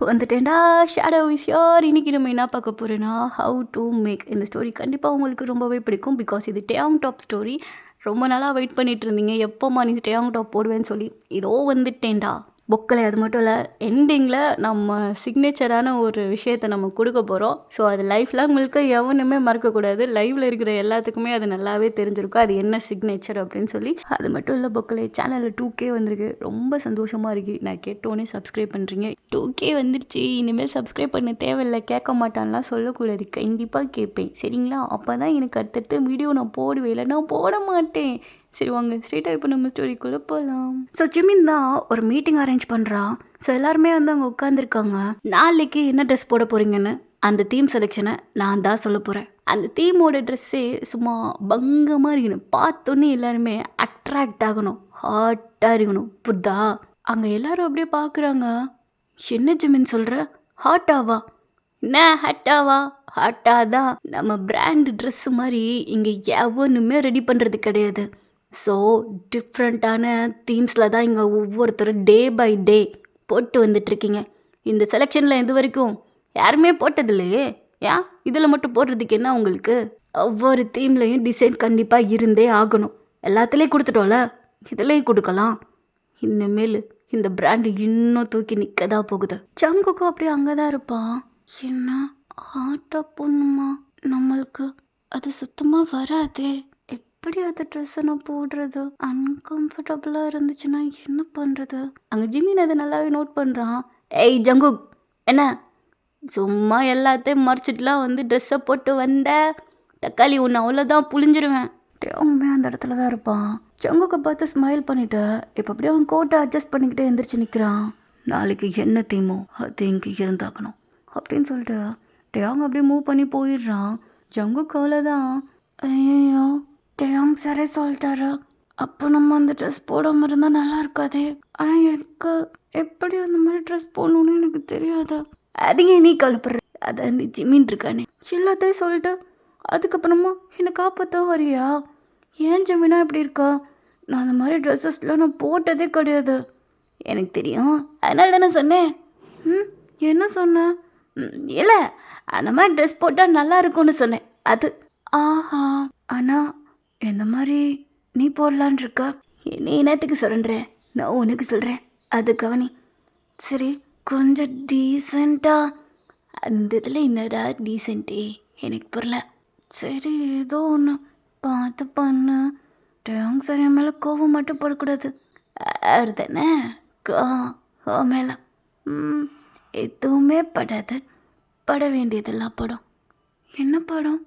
வந்துட்டேன்டா. Shadow is here. இன்னைக்கு நம்ம என்ன பார்க்க போறோம்னா, ஹவ் டு மேக். இந்த ஸ்டோரி கண்டிப்பாக உங்களுக்கு ரொம்பவே பிடிக்கும். பிகாஸ் இது டேங் டாப் ஸ்டோரி. ரொம்ப நாளாக வெயிட் பண்ணிட்டு இருந்தீங்க, எப்போம்மா நீ டேங் டாப் போடுவேன்னு சொல்லி. இதோ வந்துட்டேன்டா. புக்கில் அது மட்டும் இல்லை, எண்டிங்கில் நம்ம சிக்னேச்சரான ஒரு விஷயத்தை நம்ம கொடுக்க போகிறோம். ஸோ அது லைஃப்லாம் உங்களுக்கு எவனுமே மறக்கக்கூடாது. லைவில் இருக்கிற எல்லாத்துக்குமே அது நல்லாவே தெரிஞ்சிருக்கும் அது என்ன சிக்னேச்சர் அப்படின்னு சொல்லி. அது மட்டும் இல்லை, புக்கில் சேனலில் 2K வந்திருக்கு. ரொம்ப சந்தோஷமாக இருக்குது. நான் கேட்டோன்னே சப்ஸ்கிரைப் பண்ணுறீங்க. 2K வந்துடுச்சு, இனிமேல் சப்ஸ்கிரைப் பண்ண தேவையில்லை, கேட்க மாட்டான்லாம் சொல்லக்கூடாது. கண்டிப்பாக கேட்பேன், சரிங்களா? அப்போ தான் எனக்கு அடுத்தடுத்து வீடியோ நான் போடுவேன், இல்லை நான் போட மாட்டேன். சரி வாங்க, ஸ்ட்ரெயிட்டாக இப்போ நம்ம ஸ்டோரிக்குள்ளே போகலாம். ஸோ ஜிமின் தான் ஒரு மீட்டிங் அரேஞ்ச் பண்ணுறான். ஸோ எல்லாருமே வந்து அங்கே உட்காந்துருக்காங்க. நாளைக்கு என்ன ட்ரெஸ் போட போகிறீங்கன்னு அந்த தீம் செலெக்ஷனை நான் தான் சொல்ல போகிறேன். அந்த தீமோட ட்ரெஸ்ஸே சும்மா பங்கமாக இருக்கணும். பார்த்தோன்னே எல்லாருமே அட்ராக்ட் ஆகணும், ஹாட்டாக இருக்கணும். புரிதா? அங்கே எல்லாரும் அப்படியே பார்க்குறாங்க. என்ன ஜிமின் சொல்கிற? ஹாட்டாவா? என்ன ஹாட்டாவா? ஹாட்டாதான். நம்ம பிராண்ட் ட்ரெஸ்ஸு மாதிரி இங்கே எவனுமே ரெடி பண்ணுறது கிடையாது. ஸோ டிஃப்ரெண்ட்டான தீம்ஸில் தான் இங்கே ஒவ்வொருத்தரும் டே பை டே போட்டு வந்துட்டுருக்கீங்க. இந்த செலெக்ஷனில் இது வரைக்கும் யாருமே போட்டதில்லையே. ஏன் இதில் மட்டும் போடுறதுக்கு என்ன உங்களுக்கு? ஒவ்வொரு தீம்லேயும் டிசைன் கண்டிப்பாக இருந்தே ஆகணும். எல்லாத்துலேயும் கொடுத்துட்டோம்ல, இதுலேயும் கொடுக்கலாம். இனிமேல் இந்த பிராண்டு இன்னும் தூக்கி நிற்க தான் போகுது. ஜங்குக்கும் அப்படியே அங்கே தான் இருப்பான். என்ன ஹாட்டாக பொண்ணுமா? நம்மளுக்கு அது சுத்தமாக வராதே. எப்படி அந்த ட்ரெஸ்ஸை நான் போடுறது? அன்கம்ஃபர்டபுளாக இருந்துச்சுன்னா என்ன பண்ணுறது? அங்கே ஜிமின் அதை நல்லாவே நோட் பண்ணுறான். ஏய் ஜங்குக், என்ன சும்மா எல்லாத்தையும் மறைச்சிட்டுலாம் வந்து ட்ரெஸ்ஸை போட்டு வந்த தக்காளி ஒன்று அவ்வளோதான் புளிஞ்சிருவேன். அவனுமே அந்த இடத்துல தான் இருப்பான். ஜங்குக்கை பார்த்து ஸ்மைல் பண்ணிவிட்டு இப்போ அப்படியே அவன் கோட்டை அட்ஜஸ்ட் பண்ணிக்கிட்டே எந்திரிச்சு நிற்கிறான். நாளைக்கு என்ன தீமோ அது இங்கே இருந்தாக்கணும் அப்படின்னு சொல்லிட்டு டேங் அப்படியே மூவ் பண்ணி போயிடுறான். ஜங்குக்கு அவ்வளோதான். ஐயோ, டேங் சரே சொல்லிட்டாரு. அப்போ நம்ம அந்த ட்ரெஸ் போடாமல் இருந்தால் நல்லா இருக்காதே. ஆனால் எனக்கு எப்படி அந்த மாதிரி ட்ரெஸ் போடணுன்னு எனக்கு தெரியாது. அதுங்க நீ கலப்புற. அதான் நீ ஜிமின் இருக்கானே எல்லாத்தையும் சொல்லிட்டு அதுக்கப்புறமா என்னை காப்பாற்ற வரியா? ஏன் ஜிமினா இப்படி இருக்கா? நான் அந்த மாதிரி ட்ரெஸ்ஸஸ்லாம் நான் போட்டதே கிடையாது. எனக்கு தெரியும், அதனால தானே சொன்னேன். என்ன சொன்னேன்? இல்லை, அந்த மாதிரி ட்ரெஸ் போட்டால் நல்லா இருக்கும்னு சொன்னேன். அது ஆஹா. ஆனால் இந்த மாதிரி நீ போடலான் இருக்கா? நீ என்னத்துக்கு சொல்கிற? நான் உனக்கு சொல்கிறேன், அது கவனி. சரி, கொஞ்சம் டீசெண்டாக. அந்த இதில் என்னடா டீசென்ட்டே எனக்கு புரியல. சரி, ஏதோ ஒன்று பார்த்து பண்ணு. டேங் சரி, என் மேலே கோவம் மட்டும் போடக்கூடாது. அது தானே மேலே எதுவுமே படாது. பட வேண்டியதெல்லாம் படம். என்ன படம்?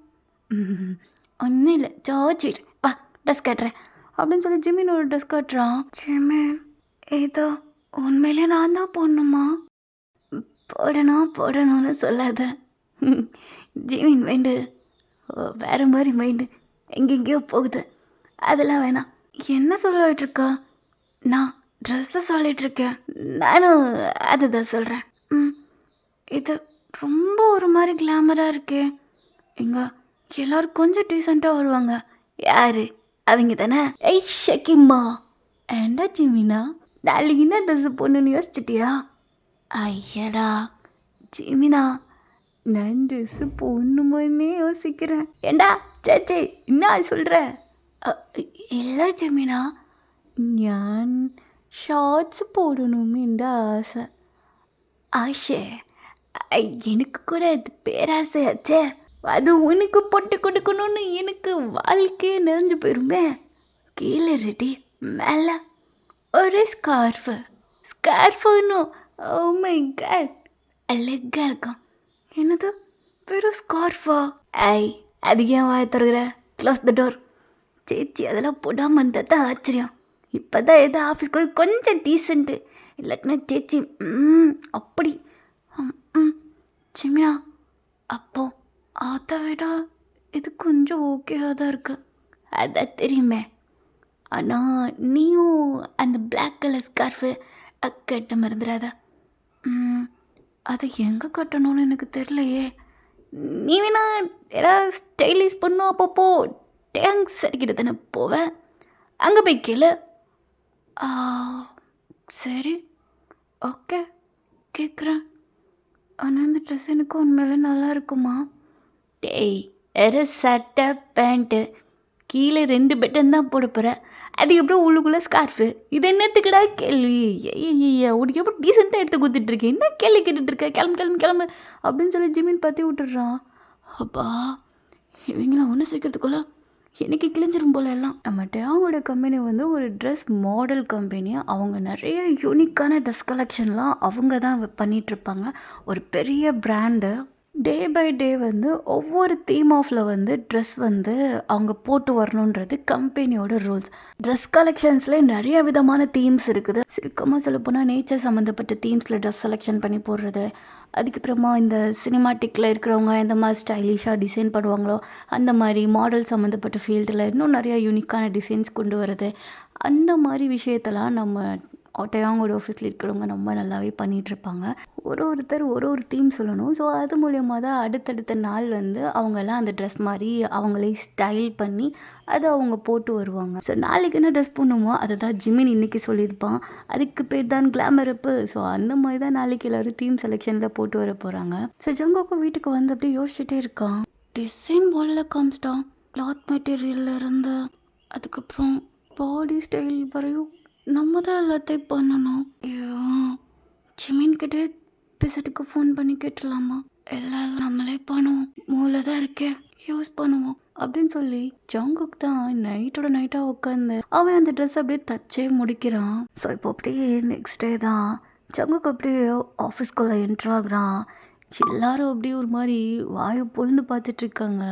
ஒன்றும் இல்லை, ஜோச்சிட்டு வா ட்ரெஸ் காட்டுறேன் அப்படின்னு சொல்லி ஜிமின் ஒரு ட்ரெஸ் காட்டுறான். ஜிமின், ஏதோ உண்மையிலே நான் தான் போடணுமா? போடணும்னு சொல்லாத. ஜிமின் மைண்டு வேறு மாதிரி மைண்டு எங்கெங்கேயோ போகுது. அதெல்லாம் வேணாம். என்ன சொல்லிட்டுருக்கா? நான் ட்ரெஸ்ஸை சொல்லிகிட்ருக்கேன். நானும் அதுதான் சொல்கிறேன். இது ரொம்ப ஒரு மாதிரி கிளாமராக இருக்கே. எங்க எல்லோரும் கொஞ்சம் டீசெண்டாக வருவாங்க. யார் அவங்க தானே? ஐ ஷக்கிம்மா. ஏண்டா ஜிமினா, நாளைக்கு என்ன ட்ரெஸ்ஸு போடணுன்னு யோசிச்சிட்டியா? ஐயடா ஜிமினா, நான் ட்ரெஸ்ஸு போடணுமான்னே யோசிக்கிறேன். ஏண்டா சேச்சே, என்ன சொல்கிற? இல்லை ஜிமினா, ഞാൻ ഷോർട്സ് போடணும்னு என்ற ஆசை. ஆசை? எனக்கு கூட அது பேராசையாச்சே. அது உனக்கு போட்டு கொடுக்கணும்னு எனக்கு வாழ்க்கையே நிறைஞ்சு போயிருமே. கீழே ரெடி, மேலே ஒரு ஸ்கார்ஃபுன்னு. ஓ மை காட், அழகாக இருக்கும். என்னது வெறும் ஸ்கார்ஃபா? ஐ, அது ஏன் வாய தருகிற? Close the door. சேச்சி, அதெல்லாம் போடாமல் இருந்தால் தான் ஆச்சரியம். இப்போ தான் ஏதோ ஆஃபீஸ்க்கு கொஞ்சம் டீசெண்ட்டு. இல்லாட்டினா சேச்சி அப்படி. ஜிமினா, அப்போ அதை விட இது கொஞ்சம் ஓகேவாக தான் இருக்கு. அதான் தெரியுமே. ஆனால் நீயும் அந்த பிளாக் கலர் ஸ்கார்ஃபு கட்ட மறந்துடாத. அதை எங்கே கட்டணும்னு எனக்கு தெரியலையே. நீ வேணா ஏதாவது ஸ்டைலிஷ் பண்ணும் அப்பப்போ டேங் சரிக்கிட்ட தானே போவேன், அங்கே போய் கேளு. சரி, ஓகே, கேட்குறேன். ஆனால் இந்த ட்ரெஸ் எனக்கு உண்மையிலே நல்லா இருக்குமா? டேய், வெறும் சட்டை பேண்ட்டு, கீழே 2 பட்டன் தான் போட போகிற, அதுக்கப்புறம் உள்ளுக்குள்ளே ஸ்கார்ஃபு, இது என்னத்துக்குடா கேள்வி? ஐயய்ய, உனக்கு எப்படி டீசெண்டாக எடுத்து கொடுத்துட்ருக்கேன், என்ன கேள்வி கேட்டுட்ருக்க, கிளம்பு கிளம்பு கிளம்பு அப்படின்னு சொல்லி ஜிமின் பற்றி விட்டுடுறான். அப்பா, இவங்கள ஒன்று சேர்க்கறதுக்குள்ள எனக்கு கிழிஞ்சிரும் போல எல்லாம். நம்ம டேங்கோட கம்பெனி வந்து ஒரு ட்ரெஸ் மாடல் கம்பெனி. அவங்க நிறைய யூனிக்கான ட்ரெஸ் கலெக்ஷன்லாம் அவங்க தான் பண்ணிகிட்ருப்பாங்க. ஒரு பெரிய பிராண்டு. டே பை டே வந்து ஒவ்வொரு தீம் ஆஃபில் வந்து ட்ரெஸ் வந்து அவங்க போட்டு வரணுன்றது கம்பெனியோட ரூல்ஸ். ட்ரெஸ் கலெக்ஷன்ஸ்லேயே நிறைய விதமான தீம்ஸ் இருக்குது. சுருக்கமாக சொல்லப்போனால் நேச்சர் சம்மந்தப்பட்ட தீம்ஸில் ட்ரெஸ் செலெக்ஷன் பண்ணி போடுறது, அதுக்கப்புறமா இந்த சினிமாட்டிக்கில் இருக்கிறவங்க எந்த மாதிரி ஸ்டைலிஷாக டிசைன் பண்ணுவாங்களோ அந்த மாதிரி மாடல் சம்மந்தப்பட்ட ஃபீல்டில் இன்னும் நிறையா யூனிக்கான டிசைன்ஸ் கொண்டு வரது, அந்த மாதிரி விஷயத்தெல்லாம் நம்ம டேங்கோட ஆஃபீஸில் இருக்கிறவங்க ரொம்ப நல்லாவே பண்ணிகிட்ருப்பாங்க. ஒருத்தர் ஒரு தீம் சொல்லணும். ஸோ அது மூலியமாக தான் அடுத்தடுத்த நாள் வந்து அவங்கெல்லாம் அந்த ட்ரெஸ் மாதிரி அவங்களே ஸ்டைல் பண்ணி அதை அவங்க போட்டு வருவாங்க. ஸோ நாளைக்கு என்ன ட்ரெஸ் பண்ணுமோ அதை தான் ஜிமின் இன்றைக்கி சொல்லியிருப்பான். அதுக்கு பேர் தான் கிளாமர் அப்பு. ஸோ அந்த மாதிரி தான் நாளைக்கு எல்லோரும் தீம் செலெக்ஷனில் போட்டு வர போகிறாங்க. ஸோ ஜங்கோக்கும் வீட்டுக்கு வந்து அப்படியே யோசிச்சுட்டே இருக்கான். டிசைன் போலில் காமிச்சிட்டான், கிளாத் மெட்டீரியலில் இருந்து அதுக்கப்புறம் பாடி ஸ்டைல் வரையும் நம்ம தான் எல்லாத்தையும் பண்ணணும். ஐயோ, ஜிமின் கிட்டே பிசட்டுக்கு ஃபோன் பண்ணி கேட்டுடலாமா? எல்லாம் நம்மளே பண்ணுவோம், மூளை தான் இருக்கே, யூஸ் பண்ணுவோம் அப்படின்னு சொல்லி ஜங்குக் தான் நைட்டோட நைட்டாக உட்காந்து அவன் அந்த ட்ரெஸ் அப்படியே தச்சே முடிக்கிறான். ஸோ இப்போ அப்படியே நெக்ஸ்ட் டே தான் ஜங்குக் அப்படியே ஆஃபீஸ்குள்ளே என்ட்ராகிறான். எல்லாரும் அப்படியே ஒரு மாதிரி வாயை பொழுந்து பார்த்துட்ருக்காங்க.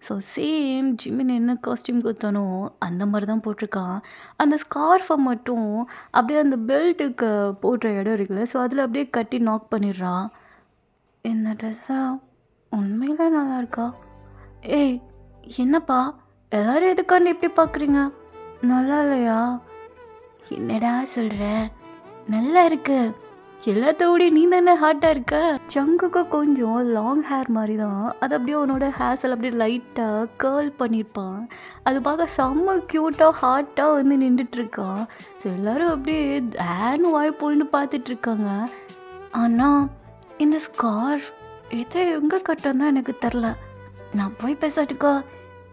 ஸோ சேம் ஜிமின் என்ன காஸ்டியூம் கொடுத்தானோ அந்த மாதிரி தான் போட்டிருக்கான். அந்த ஸ்கார்ஃபை மட்டும் அப்படியே அந்த பெல்ட்டுக்கு போடுற இடம் இருக்குல்ல, ஸோ அதில் அப்படியே கட்டி நாக் பண்ணிடுறான். இந்த ட்ரெஸ்ஸா உண்மையில நல்லா இருக்கா? ஏய், என்னப்பா எல்லோரும் எதுக்காண்டு எப்படி பார்க்குறீங்க? நல்லா இல்லையா? என்னடா சொல்கிற? நல்லா இருக்கு. எல்லாத்தோடய நீ தானே ஹார்ட்டாக இருக்க. ஜங்குக்கு கொஞ்சம் லாங் ஹேர் மாதிரி தான், அது அப்படியே உன்னோட ஹேர்ஸில் அப்படியே லைட்டாக கேர்ள் பண்ணியிருப்பான். அது பார்க்க செம்ம க்யூட்டாக ஹார்ட்டாக வந்து நின்றுட்டுருக்கான். ஸோ எல்லோரும் அப்படியே ஹேர்னு வாய் போயின்னு பார்த்துட்ருக்காங்க. ஆனால் இந்த ஸ்கார்ஃப் இதை எங்கே கட்டுறதுதான் எனக்கு தெரில. நான் போய் பேசாட்டுக்கா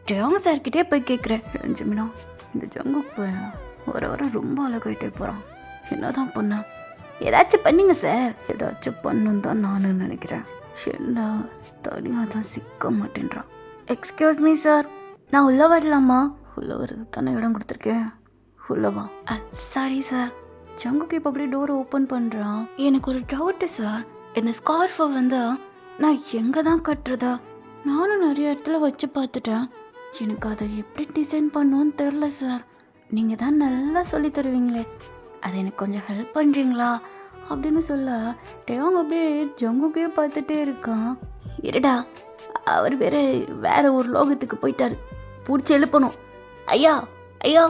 டேங் சார்கிட்டே போய் கேட்குறேன். ஜிமினா, இந்த ஜங்குக்கு போய் வர ரொம்ப அழகாயிட்டே போகிறான், என்ன தான் பண்ண? ஏதாச்சும் பண்ணுங்க சார். ஏதாச்சும் பண்ணுன்னு தான் நானும் நினைக்கிறேன். என்ன தனியாக தான் சிக்க மாட்டேன்றான். எக்ஸ்கியூஸ் மீ சார், நான் உள்ளே வரலாமா? உள்ளே வர்றது தானே இடம் கொடுத்துருக்கேன், உள்ளவா? Sorry sir. ஜங்குக்கு இப்போ அப்படியே டோரை ஓப்பன் பண்ணுறான். எனக்கு ஒரு டவுட்டு சார், இந்த ஸ்கார்ஃபை வந்து நான் எங்கே தான் கட்டுறதா? நானும் நிறைய இடத்துல வச்சு பார்த்துட்டேன், எனக்கு அதை எப்படி டிசைன் பண்ணுவோன்னு தெரில சார். நீங்கள் தான் நல்லா சொல்லி தருவீங்களே, அதை எனக்கு கொஞ்சம் ஹெல்ப் பண்ணுறீங்களா அப்படின்னு சொல்ல டேங் அப்படியே ஜங்குக்கே பார்த்துட்டே இருக்கான். இருடா, அவர் வேற ஒரு லோகத்துக்கு போயிட்டார், பிடிச்சி எழுப்பணும். ஐயா ஐயா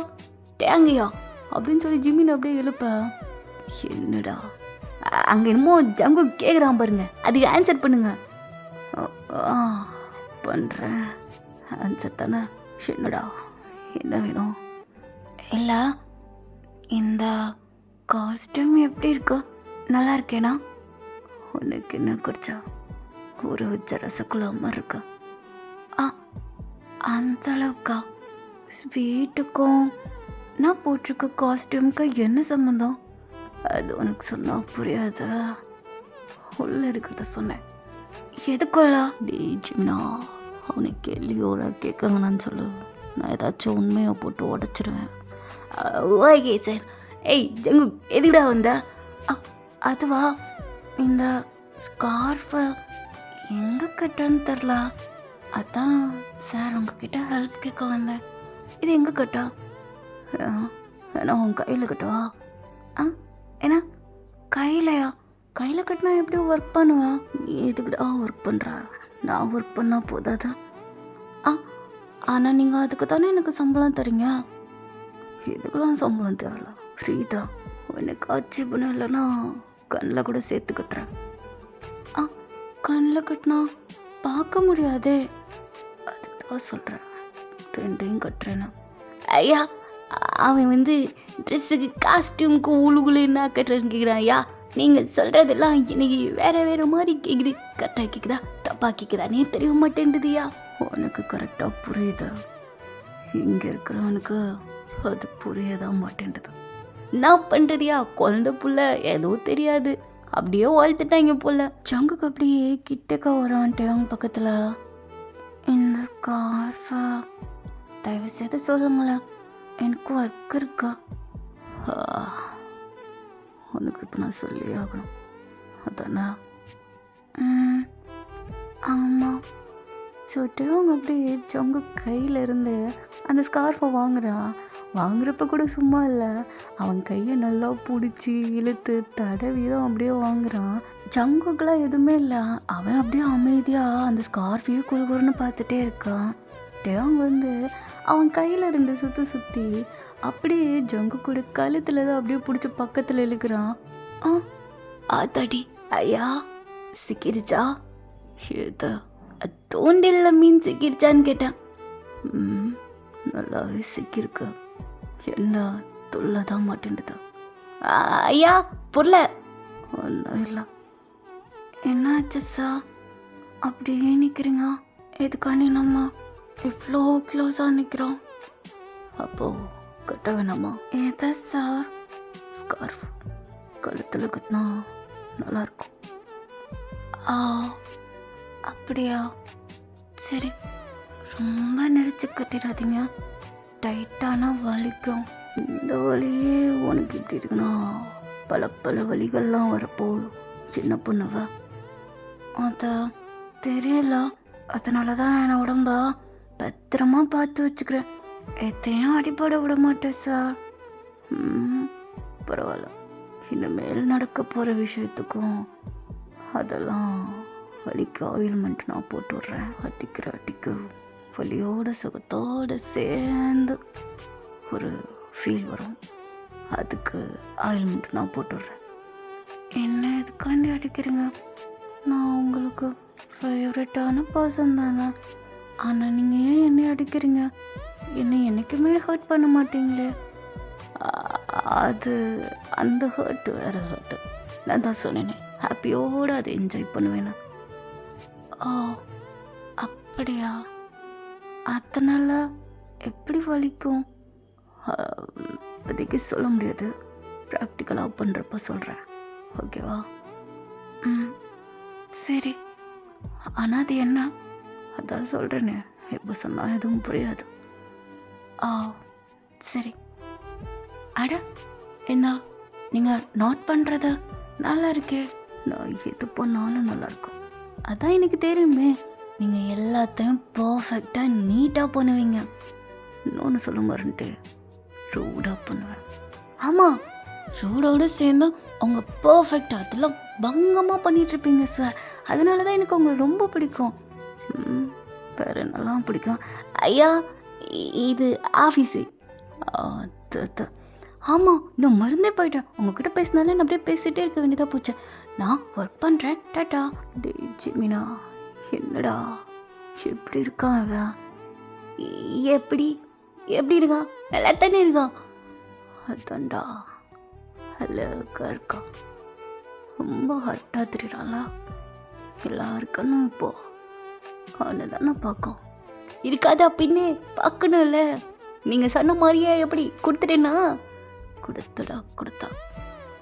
டேங்கையா அப்படின்னு சொல்லி ஜிமின் அப்படியே எழுப்ப, என்னடா அங்கே என்னமோ ஜங்கு கேட்குறான் பாருங்க, அதுக்கு ஆன்சர் பண்ணுங்க. பண்ணுறேன், ஆன்சர் தானே. என்னடா என்ன வேணும்? இல்லை, இந்த காஸ்டியூம் எப்படி இருக்கு? நல்லா இருக்கேனா? உனக்கு என்ன குடிச்சா ஊற வச்ச ரசகுல்லாம இருக்கு. அந்த அளவுக்கா? ஸ்வீட்டுக்கும் நான் போட்டிருக்க காஸ்டியூமுக்கு என்ன சம்மந்தம்? அது உனக்கு சொன்னால் புரியாது, உள்ள இருக்கிறத சொன்னேன். எதுக்குள்ள? ஜிமினா, அவனுக்கு கேள்வியோட கேட்குங்கன்னு சொல்லு, நான் ஏதாச்சும் உண்மையை போட்டு உடச்சிடுவேன். Okay sir. ஏய் ஜங்கு, எதுடா வந்த? அதுவா, இந்த ஸ்கார்ஃபை எங்கே கட்டன்னு தெரில, அதான் சார் உங்ககிட்ட ஹெல்ப் கேட்க வந்தேன். இது எங்கே கட்டா? நான் உன் கையில் கட்டவா? ஏன்னா கையிலையா? கையில் கட்டினா எப்படி ஒர்க் பண்ணுவேன்? நீ எதுக்குடா ஒர்க் பண்ணுற? நான் ஒர்க் பண்ணால் போதாதா? ஆனால் நீங்கள் அதுக்கு தானே எனக்கு சம்பளம் தரீங்க. இதுக்கெல்லாம் சம்பளம் தேவையில்ல, ஃப்ரீ தான். எனக்கு ஆட்சேபணம் இல்லைன்னா கண்ணில் கூட சேர்த்து கட்டுறேன். கண்ணில் கட்டினா பார்க்க முடியாதே, அதுக்கு தான் சொல்கிறேன், ரெண்டையும் கட்டுறேன்னா. ஐயா, அவன் வந்து ட்ரெஸ்ஸுக்கு காஸ்டியூமுக்கு உழுகுல என்ன கட்டுறேன்னு கேட்குறான். ஐயா நீங்கள் சொல்கிறதெல்லாம் எனக்கு வேறு மாதிரி கேட்குது. கரெக்டாக கேட்குதா தப்பாக கேட்குதானே தெரிய மாட்டேன்டுதியா? உனக்கு கரெக்டாக புரியுது, இங்கே இருக்கிறவனுக்கு அது புரியதான் மாட்டேன்டுது. நான் பண்ணுறதியா குழந்த புள்ள ஏதோ தெரியாது அப்படியே வாழ்த்துட்டாங்க போல. சங்குக்கு அப்படியே கிட்டக்க வரான்ட்டு அவங்க பக்கத்தில், இந்த ஸ்கார்ஃபை தயவு செய்து சொல்லுங்களேன், எனக்கு ஒர்க் இருக்கா? உனக்கு இப்போ நான் சொல்லி ஆகணும் அதானே? ஆமாம் சொல்லிட்டு அவங்க அப்படியே சங்கு கையில் இருந்து அந்த ஸ்கார்ஃபை வாங்குறப்ப கூட சும்மா இல்லை, அவன் கையை நல்லா பிடிச்சி இழுத்து தடவி தான் அப்படியே வாங்குறான். சங்குக்கெலாம் எதுவுமே இல்லை, அவன் அப்படியே அமைதியாக அந்த ஸ்கார்ஃபையே குறுகுறுன்னு பார்த்துட்டே இருக்கான். அவங்க அவன் கையில் 2 சுற்றி அப்படியே ஜங்கு கூட கழுத்தில் தான் அப்படியே பிடிச்சி பக்கத்தில் இழுக்கிறான். ஆத்தாடி ஐயா சிக்கிருச்சா? ஏதோ தூண்டில்ல மீன் சிக்கிருச்சான்னு கேட்டேன். நல்லாவே சிக்கிருக்கு, என்ன தொல்லை தான் மாட்டேன்டுது. ஐயா புரியல. ஒன்றும் இல்லை. என்னாச்சு சார் அப்படியே நிற்கிறீங்க? எதுக்கானே நம்ம இவ்வளோ க்ளோஸாக நிற்கிறோம்? அப்போது கட்ட வேணாமா? எதை சார்? ஸ்கார்ஃப் கழுத்தில் கட்டினா நல்லாயிருக்கும். அப்படியா? சரி, ரொம்ப நெரிச்சு கட்டிடாதீங்க, டைட்டானா வலிக்கும். இந்த வலியே உனக்கு இப்படி இருக்குன்னா பல வலிகள்லாம் வரப்போ சின்ன பொண்ணுவ. அதை தெரியல, அதனால தான் நான் உடம்ப பத்திரமா பார்த்து வச்சுக்கிறேன். எத்தையும் அடிபட விட மாட்டேன் சார். பரவாயில்ல, இனிமேல் நடக்க போகிற விஷயத்துக்கும் அதெல்லாம் வலிக்கு ஆயில்மெண்ட் நான் போட்டு விட்றேன். அடிக்கு வலியோட சுகத்தோடு சேர்ந்து ஒரு ஃபீல் வரும், அதுக்கு ஆயில்மெண்ட் நான் போட்டு விட்றேன். என்ன எதுக்காண்டி அடிக்கிறீங்க? நான் உங்களுக்கு ஃபேவரட்டான பர்சன் தானே, ஆனால் நீங்கள் ஏன் என்னை அடிக்கிறீங்க? என்னை என்றைக்குமே ஹர்ட் பண்ண மாட்டீங்களே. அது அந்த ஹர்ட்டு வேறு ஹர்ட்டு. நான் தான் சொன்னேனே, ஹாப்பியோடு அதை என்ஜாய் பண்ணுவேண்ணா. அப்படியா? அதனால எப்படி வலிக்கும்? இப்போதைக்கு சொல்ல முடியாது, ப்ராக்டிக்கலாக பண்ணுறப்ப சொல்கிறேன், ஓகேவா? சரி, ஆனால் அது என்ன? அதான் சொல்கிறேனே, எப்போ சொன்னால் எதுவும் புரியாது. சரி. அட என்ன நீங்கள் நோட் பண்ணுறது நல்லா இருக்கே. நான் எது பண்ணாலும் நல்லாயிருக்கும், அதான் எனக்கு தெரியுமே. நீங்கள் எல்லாத்தையும் பர்ஃபெக்டாக நீட்டாக பண்ணுவீங்க. இன்னொன்று சொல்ல மறந்துட்டு ரூடாக பண்ணுவேன். ஆமாம், ரூடோடு சேர்ந்து அவங்க பர்ஃபெக்டாக அதெல்லாம் பங்கமாக பண்ணிகிட்ருப்பீங்க சார். அதனால தான் எனக்கு உங்களை ரொம்ப பிடிக்கும். வேறு என்னெல்லாம் பிடிக்கும்? ஐயா இது ஆஃபீஸு. ஆமாம், நான் மறந்தே போயிட்டேன். உங்ககிட்ட பேசினாலே நான் அப்படியே பேசிகிட்டே இருக்க வேண்டியதாக போச்சு. நான் ஒர்க் பண்ணுறேன், டாட்டா. டே ஜிமினா, என்னடா எப்படி இருக்கான் அவன்? எப்படி இருக்கான்? நல்லா தானே இருக்கான்? அதான்டா அழகா இருக்கான். ரொம்ப ஹர்ட்டாக தெரியுறாங்களா? எல்லாருக்கும் இப்போ அவனை தானே பார்க்கும். இருக்காதா பின்னே பார்க்கணும்ல. நீங்கள் சொன்ன மாதிரியே எப்படி கொடுத்துட்டேன்னா?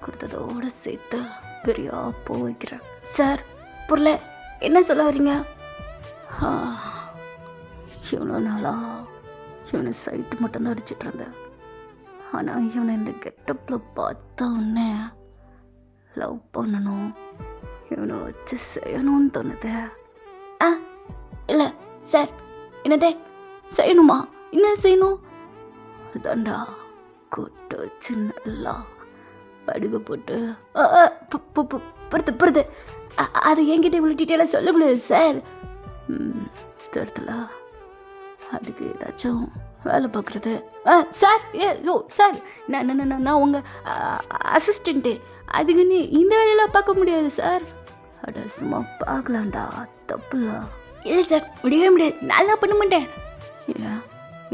கொடுத்ததோடு சேர்த்து பெரியா போ வைக்கிறேன். சார் புரியல, என்ன சொல்ல வரீங்க? இவனோ நாளா இவனை சைட்டு மட்டும்தான் அடிச்சிட்டு இருந்தேன். ஆனால் இவனை இந்த கெட்டப்பில் பார்த்தா உடனே லவ் பண்ணணும், இவனை வச்சு செய்யணும்னு தோணுது. இல்லை சார், என்னதே செய்யணுமா? என்ன செய்யணும்? அதான்டா கொட்டை வச்சு நல்லா படுக போட்டு பொறுத்து அது என்கிட்ட இவ்வளோ டீட்டெயிலாக சொல்ல முடியாது சார். தரத்துல அதுக்கு ஏதாச்சும் வேலை பார்க்குறது. சார் சார், நான் உங்கள் அசிஸ்டண்ட்டு, அதுக்குன்னு இந்த வேலையெல்லாம் பார்க்க முடியாது சார். அட சும்மா பார்க்கலாம்டா, தப்புல. இல்லை சார், முடியவே முடியாது, நல்லா பண்ண மாட்டேன்.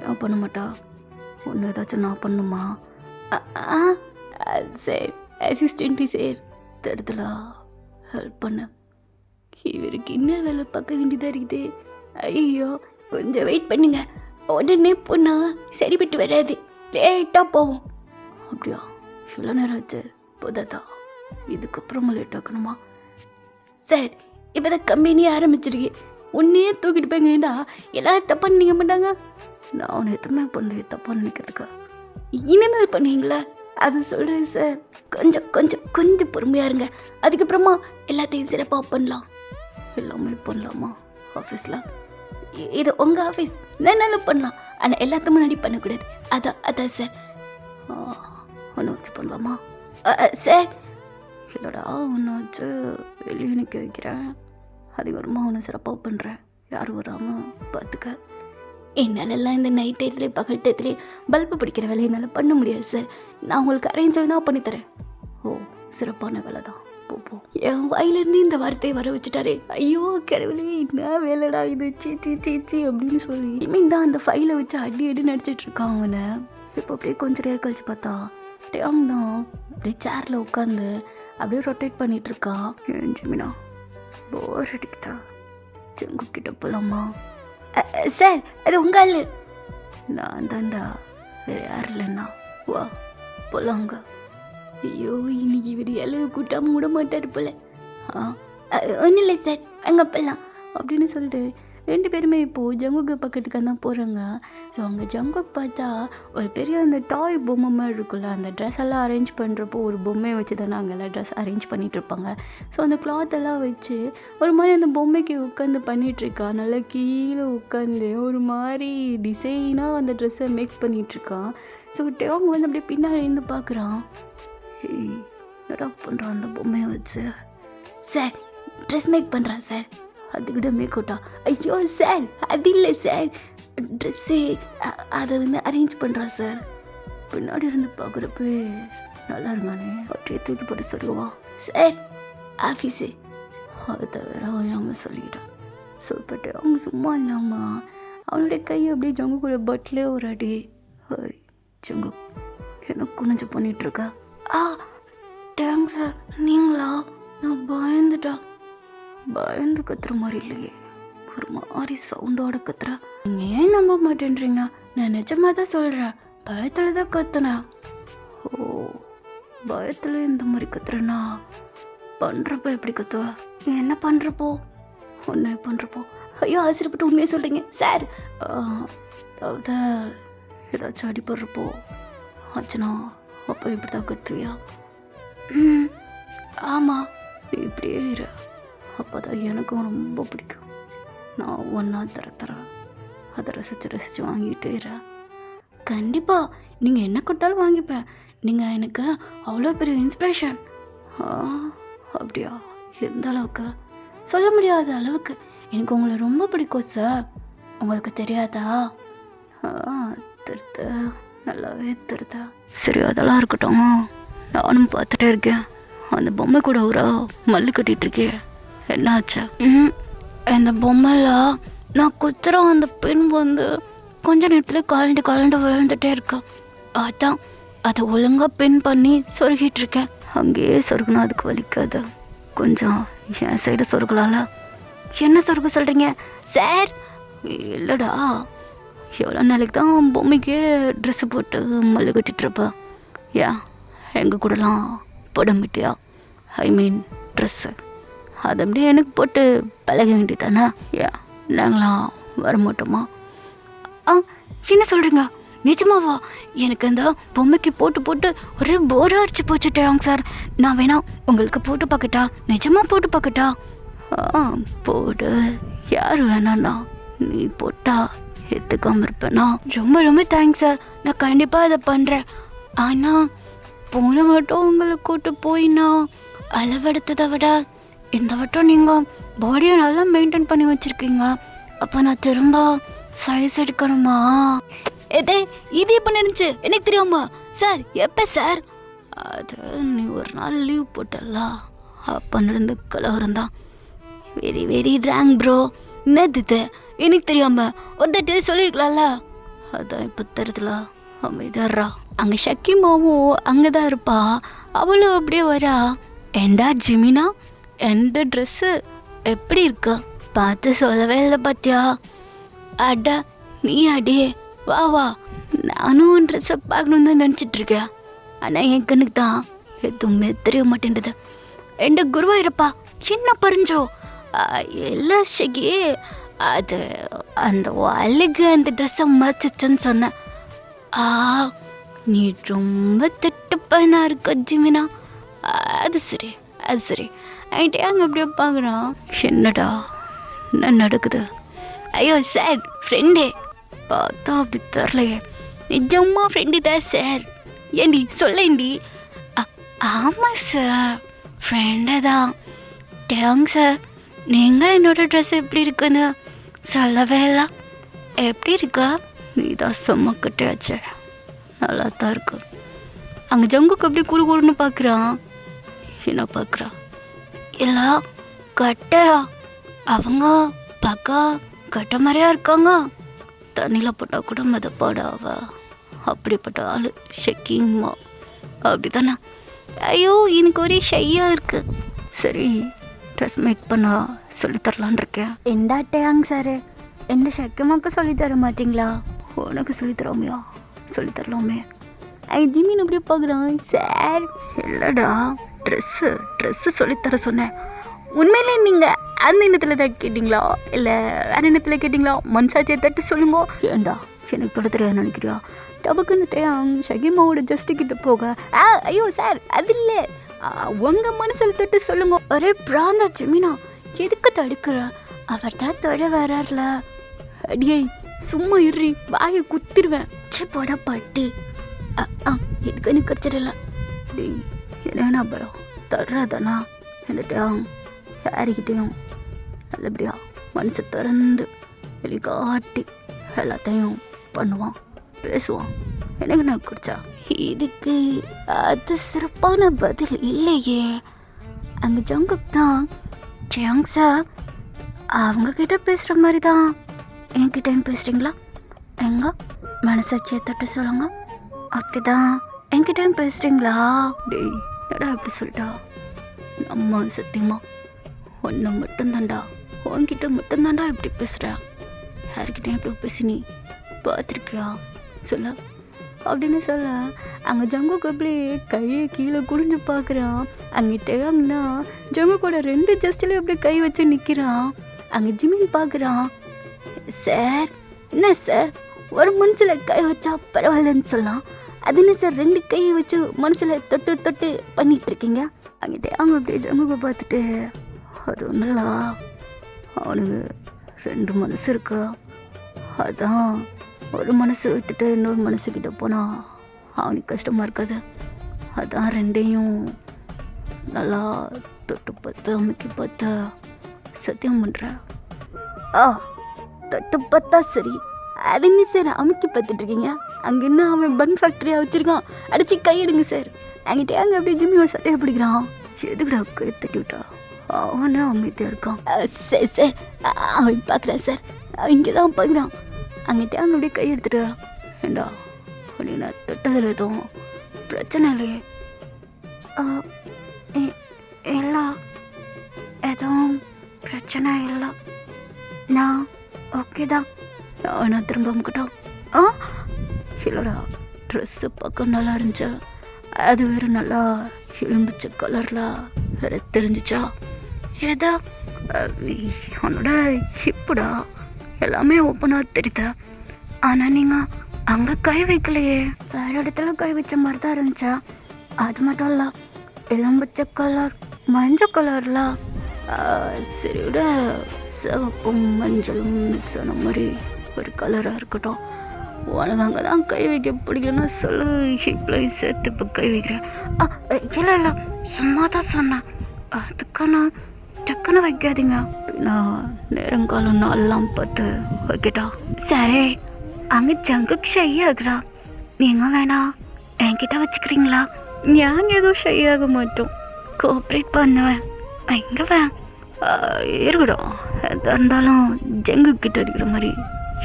ஏன் பண்ண மாட்டா? ஒன்று ஏதாச்சும் நான் பண்ணுமா? சரி அசிஸ்டண்ட்டு சார், தருதல ஹெல்ப் பண்ண. இவருக்கு என்ன வேலை பார்க்க வேண்டியதாக இருக்குது. ஐயோ கொஞ்சம் வெயிட் பண்ணுங்க, உடனே போனா சரிப்பட்டு வராது, லேட்டாக போவோம். அப்படியா, இவ்வளோ நேரம் ஆச்சு போதாதா? இதுக்கப்புறமா லேட் ஆக்கணுமா? சார் இப்போ தான் கம்பெனியே ஆரம்பிச்சிருக்கேன், உன்னையே தூக்கிட்டு போய்ங்கடா. எல்லாரும் தப்பாக நினைக்க மாட்டாங்க. நான் அவனை எதுவுமே பண்ணல தப்பாக நினைக்கிறதுக்கா. இனிமேல் பண்ணுவீங்களா? அது சொல்கிறேன் சார். கொஞ்சம் கொஞ்சம் கொஞ்சம் பொறுமையாக இருங்க, அதுக்கப்புறமா எல்லாத்தையும் சிறப்பாக பண்ணலாம். எல்லாமே பண்ணலாமா ஆஃபீஸில்? இது உங்கள் ஆஃபீஸ், என்னாலும் பண்ணலாம், ஆனால் எல்லாத்துக்கும் முன்னாடி பண்ணக்கூடாது. அதான் சார். ஒன்று வச்சு பண்ணலாமா சார்? இல்லைடா, ஒன்று வச்சு வெளியே நிற்க வைக்கிறேன், அதுக்கப்புறமா ஒன்று சிறப்பாக பண்ணுறேன், யாரும் வராமல் பார்த்துக்க. என்னாலெல்லாம் இந்த நைட் டயத்துலேயே பகல் டயத்துலேயே பல்பு பிடிக்கிற வேலையை என்னால் பண்ண முடியாது சார். நான் உங்களுக்கு அரேஞ்ச் வேணா பண்ணித்தரேன். ஓ, சிறப்பான வேலை தான், போ. என் வாயிலேருந்து இந்த வார்த்தையை வர வச்சுட்டாரே. ஐயோ கடவுளே, என்ன வேலைடா இது, சீச்சி அப்படின்னு சொல்லி இமீன் தான் அந்த ஃபைலை வச்சு அடி நடிச்சிட்டு இருக்கான் அவனை. இப்போ அப்படியே கொஞ்சம் நேரம் கழிச்சு பார்த்தா டேம் தான் அப்படியே சேரில் உட்காந்து அப்படியே ரொட்டேட் பண்ணிட்டு இருக்கான். ஜிமினா, போர் அடிக்குதா, செங்குக்கிட்ட போகலாமா? சார் அது உங்கள் ஆள். நான் தான்டா, வேறு யார் இல்லைண்ணா, வா போலாங்க. ஐயோ இன்னைக்கு இவர் எல்லாம் கூட்டாமல் விட மாட்டார் போல. ஒன்றும் இல்லை சார், அங்கே போகலாம் அப்படின்னு சொல்லிட்டு ரெண்டு பேருமே இப்போது ஜங்குக்கு பக்கத்துக்கு தான் போகிறாங்க. ஸோ அங்கே ஜங்குக்கு பார்த்தா ஒரு பெரிய அந்த டாய் பொம்மை மாதிரி இருக்குல்ல, அந்த ட்ரெஸ் எல்லாம் அரேஞ்ச் பண்ணுறப்போ ஒரு பொம்மையை வச்சு தானே அங்கெல்லாம் ட்ரெஸ் அரேஞ்ச் பண்ணிகிட்ருப்பாங்க. ஸோ அந்த கிளாத்தெல்லாம் வச்சு ஒரு மாதிரி அந்த பொம்மைக்கு உட்காந்து பண்ணிகிட்ருக்கா. நல்லா கீழே உட்காந்து ஒரு மாதிரி டிசைனாக அந்த ட்ரெஸ்ஸை மேக் பண்ணிகிட்ருக்கான். ஸோ அவங்க வந்து அப்படியே பின்னாடி இருந்து பார்க்குறான். என்னடா பண்ணுறான் அந்த பொம்மையை வச்சு? சார் ட்ரெஸ் மேக் பண்ணுறான் சார். அது கூட மேக் அவுட்டா? ஐயோ சார் அது இல்லை சார், ட்ரெஸ்ஸு அதை வந்து அரேஞ்ச் பண்ணுறான் சார். பின்னாடி இருந்து பார்க்குறப்ப நல்லா இருக்கானே, அப்படியே தூக்கி போட்டு சொல்லுவா. சார் ஆஃபீஸு அதை தவிர அவன் சொல்லிக்கிட்டான். சொல்லிட்டு அவங்க சும்மா இல்லாமல் அவனுடைய கையை அப்படியே ஜங்கு கூட பட்லேயே ஒரு அடி. ஜங்கு என்ன குனிஞ்சு பண்ணிகிட்ருக்கா? டேங்க் சார், நீங்களா? நான் பயந்து கத்துற மாதிரி இல்லையே, ஒரு மாதிரி சவுண்டோட கத்துறா. நீங்கள் ஏன் நம்ப மாட்டேன்றீங்க? நான் நிஜமாக தான் சொல்கிறேன், பயத்தில் தான் கத்துனேன். ஓ, பயத்தில் இந்த மாதிரி கத்துறேன்னா பண்ணுறப்போ எப்படி கத்துவா? என்ன பண்ணுறப்போ? ஒன்று பண்ணுறப்போ? ஐயோ ஆசிரியப்பட்டு உண்மையாக சொல்கிறீங்க சார். அதாவது ஏதாச்சும் அடிப்படுறப்போ ஆச்சுன்னா அப்போ இப்படி தான் கத்துவியா? ஆமாம், இப்படியே இரு, அப்போ தான் எனக்கும் ரொம்ப பிடிக்கும். நான் ஒன்றா தரேன், அதை ரசித்து வாங்கிட்டே இரு. கண்டிப்பாக நீங்கள் என்ன கொடுத்தாலும் வாங்கிப்பேன், நீங்கள் எனக்கு அவ்வளோ பெரிய இன்ஸ்பிரேஷன். அப்படியா? எந்த அளவுக்கு? சொல்ல முடியாத அளவுக்கு எனக்கு உங்களை ரொம்ப பிடிக்கும் சார். உங்களுக்கு தெரியாதா? திருத்த நல்லாவே திருத்த. சரி அதெல்லாம் இருக்கட்டும், நானும் பார்த்துட்டே இருக்கேன். அந்த பொம்மை கூட ஒரு மல்லு கட்டிகிட்ருக்கே, என்ன ஆச்சா? அந்த பொம்மையில் நான் குத்துற அந்த பெண் வந்து கொஞ்ச நேரத்தில் கலண்டு விழுந்துட்டே இருக்கா. அதான் அதை ஒழுங்காக பின் பண்ணி சொருகிட்டு இருக்கேன். அங்கேயே சொருகுனா அதுக்கு வலிக்காது, கொஞ்சம் என் சைடு சொருகலாம்ல. என்ன சொருக சொல்கிறீங்க சார்? இல்லைடா, எவ்வளோ நாளைக்கு தான் பொம்மைக்கே ட்ரெஸ்ஸு போட்டு மல்லு கட்டிகிட்ருப்பா? ஏன் எங்கள் கூடலாம் போட மாட்டியா? ஐ மீன் ட்ரெஸ்ஸு அது அப்படியே எனக்கு போட்டு பழக வேண்டியதானே? ஏன் நாங்களாம் வரமாட்டோமா? என்ன சொல்கிறீங்க? நிஜமாவா? எனக்கு அந்த பொம்மைக்கு போட்டு ஒரே போராக அடிச்சு போச்சுட்டேங்க சார். நான் வேணா உங்களுக்கு போட்டு பார்க்கட்டா? நிஜமாக போட்டு பார்க்கட்டா? போடு, யார் வேணாண்ணா, நீ போட்டா எடுத்துக்காம இருப்பேண்ணா. ரொம்ப ரொம்ப தேங்க்ஸ் சார், நான் கண்டிப்பாக அதை பண்ணுறேன். ஆனால் போன வட்டம் உங்களை கூட்டு போயினா அளவெடுத்ததை விட இந்த வட்டம் நீங்கள் பாடியை நல்லா மெயின்டைன் பண்ணி வச்சுருக்கீங்க. அப்போ நான் திரும்ப சைஸ் எடுக்கணுமா? இது எப்போ நினைச்சு எனக்கு தெரியுமா சார்? எப்போ சார்? அது நீ ஒரு நாள் லீவ் போட்டல, அப்போ நடந்த கலவரம் தான். Very very wrong bro. என்னது எனக்கு தெரியாம ஒரு தட்டு சொல்லியிருக்கலாம்ல, அதான் இப்போ தருதுல அமைதாரா. அங்கே ஷக்கிமாவும் அங்கே தான் இருப்பா, அவளும் அப்படியே வரா. ஏண்டா ஜிமினா, எந்த ட்ரெஸ்ஸு எப்படி இருக்கு? பார்த்து சொல்லவே இல்லை பார்த்தியா? அட நீ அடியே, வா வா, நானும் உன் ட்ரெஸ்ஸை பார்க்கணுன்னு தான் நினச்சிட்ருக்கேன். ஆனால் என் கண்ணுக்கு தான் எதுவுமே தெரிய மாட்டேன்றது. எந்த குருவாயிருப்பா, என்ன பறிஞ்சோ? இல்லை ஷகி, அது அந்த அழகு அந்த ட்ரெஸ்ஸை மறைச்சிச்சுன்னு சொன்னேன். நீ ரொம்ப திட்டுப்பனா இருக்க ஜிமினா. அது சரி, அது சரி. என்கிட்ட அங்கே அப்படியே பார்க்குறான். என்னடா என்ன நடக்குது? ஐயோ சார், ஃப்ரெண்டே. பார்த்தா அப்படி தரலையே, நிஜமா ஃப்ரெண்டு தான் சார். ஏண்டி சொல்லேண்டி? ஆமாம் சார், ஃப்ரெண்டு தான். டேங் சார், நீங்கள் என்னோடய ட்ரெஸ் எப்படி இருக்குன்னு சொல்லவே இல்லை. எப்படி இருக்கா? நீ தான் செம்மக்கிட்டாச்சே, நல்லா தான் இருக்கு. அங்கே ஜங்குக்கு அப்படியே குறு குறுன்னு பார்க்குறான். என்ன பார்க்குறான்? இல்லை கட்டையா? அவங்க பார்க்க கட்ட மாதிரியா இருக்காங்க. தண்ணியில் போட்டால் கூட மிதப்பாடா அவ. அப்படிப்பட்ட ஆள் ஷக்கிங்கம்மா, அப்படி தானே? ஐயோ எனக்கு ஒரே ஷையாக இருக்குது. சரி, ட்ரெஸ் மேக் பண்ண சொல்லித்தரலான் இருக்கேன். எண்டாட்டையாங்க சார், என்ன ஷக்கியமாக்க சொல்லித்தர மாட்டிங்களா? உனக்கு சொல்லித்தராமையா? சொல்லித்தரலாமே. ஜிமின் அப்படியே பார்க்குறான். சார் இல்லைடா, ட்ரெஸ்ஸு சொல்லித்தர சொன்னேன். உண்மையிலே நீங்கள் அந்த எண்ணத்தில் தான் கேட்டிங்களா இல்லை வேறு எண்ணத்தில் கேட்டிங்களா? மனசாட்சியை தட்டு சொல்லுங்க. ஏண்டா எனக்கு தொட தெரியாது நினைக்கிறியா? டபுக்குன்னுட்டே ஷகிமாவோட ஜஸ்ட்டுக்கிட்ட போக, ஐயோ சார் அது இல்லை, உங்கள் மனசில் தொட்டு சொல்லுங்க. ஒரே பிராந்தா ஜிமினா, எதுக்கு தடுக்கிற? அவர் தான் தொட வரார்ல. அடியே சும்மா இறி, வாயை குத்திடுவேன். சே போட பட்டி. எதுக்கு எனக்கு கிடச்சிடல. டேய் என்ன பரம் தர்றதானா? வந்துட்டான் யாருக்கிட்டையும் நல்லபடியா மனசை திறந்து வெளிக்காட்டி எல்லாத்தையும் பண்ணுவான், பேசுவான். எனக்கு நான் குடிச்சா இதுக்கு அது சிறப்பான பதில் இல்லையே. அங்கே ஜங்குக் தான் ஜியாங் சார் அவங்கக்கிட்ட பேசுகிற மாதிரி தான் என்கிட்டையும் பேசுகிறீங்களா? எங்க மனசாட்சியை தட்டு சொல்லுங்க. அப்படிதான் என்கிட்டையும் பேசுகிறீங்களா? டேய் என்னடா அப்படி சொல்லிட்டா? அம்மா சத்தியமா ஒன்று மட்டும்தான்டா, உன்கிட்ட மட்டும்தான்டா இப்படி பேசுகிற. யார்கிட்டையும் எப்படி பேசினி பார்த்துருக்கியா? சொல்ல அப்படின்னு சொல்ல அங்கே ஜங்குக்கு அப்படி கையை கீழே குடிஞ்சு பார்க்குறான். அங்கிட்டே அங்கே ஜங்குக்கோட 2 ஜஸ்டில் அப்படியே கை வச்சு நிற்கிறான். அங்கே ஜிமின் பார்க்குறான். சார் என்ன சார், ஒரு மனசில் கை வச்சா பரவாயில்லன்னு சொல்லலாம், அது என்ன சார் 2 கையை வச்சு மனசில் தொட்டு தொட்டு பண்ணிகிட்டு இருக்கீங்க? அங்கிட்டே அவங்க அப்படியே ஜங்குக்கு பார்த்துட்டு, அது ஒன்றும் இல்லை, அவனுக்கு 2 மனசு இருக்கா, அதான் ஒரு மனசு விட்டுட்டு இன்னொரு மனசுக்கிட்ட போனால் அவனுக்கு கஷ்டமாக இருக்காது, அதான் 2ஐயும் நல்லா தொட்டு பார்த்து அமைக்கி பார்த்தா சத்தியம் பண்ணுறேன். தொட்டு பார்த்தா சரி, அது என்ன சார் அமைக்கி பார்த்துட்ருக்கீங்க? அங்கே என்ன அவன் பன் ஃபேக்ட்ரியாக வச்சுருக்கான், அடித்து கையெடுங்க சார். அங்கிட்டே அங்கே அப்படியே ஜிம்மியோட சட்டையை பிடிக்கிறான். எதுக்குடா கை தட்டி விட்டா? அவனே அமைதியாக இருக்கான். சரி சார், அவன் பார்க்குறான் சார், இங்கே தான் பார்க்குறான். அங்கிட்டே அங்கே அப்படியே கை எடுத்துட்டு, ஏண்டா அப்படி நான் தொட்டதில் எதுவும் பிரச்சனை இல்லையே? இல்லை, எதுவும் பிரச்சனை இல்லை, நான் ஓகே தான். நான் திரும்ப அமுக்கிட்டோம். இல்லைடா, ட்ரெஸ்ஸு பக்கம் நல்லா இருந்துச்சா, அது வேறு நல்லா எலும்பிச்ச கலரில் வேறு தெரிஞ்சிச்சா? ஏதா உன்னோட ஹிப்புடா எல்லாமே ஓப்பனாக தெரியுதா? ஆனால் நீங்கள் அங்கே கை வைக்கலையே, வேறு இடத்துல கை வச்ச மாதிரி தான் இருந்துச்சா? அது மட்டும் இல்லை, எலும்பிச்ச கலர் மஞ்சள் கலரில் சரியோட சிவப்பும் மஞ்சளும் மிக்ஸ் ஆன மாதிரி ஒரு கலராக இருக்கட்டும். உனக்கு அங்கே தான் கை வைக்க பிடிக்கலன்னா சொல்லு, ஹிப்பில் சேர்த்து இப்போ கை வைக்கிறேன். இல்லை இல்லை, சும்மா தான் சொன்னேன், அதுக்கான டக்குன்னு வைக்காதீங்க, நான் நேரங்காலம் நாளெலாம் பார்த்து வைக்கட்டா? சரி, அங்கே ஜங்குக்கு ஷை ஆகுறா, நீங்கள் வேணா என்கிட்ட வச்சுக்கிறீங்களா? நாங்கள் ஏதோ ஷை ஆக மாட்டோம், கோஆப்ரேட் பண்ணுவேன். எங்கே வே இருக்கட்டும், எதாக இருந்தாலும் ஜங்கு கிட்ட இருக்கிற மாதிரி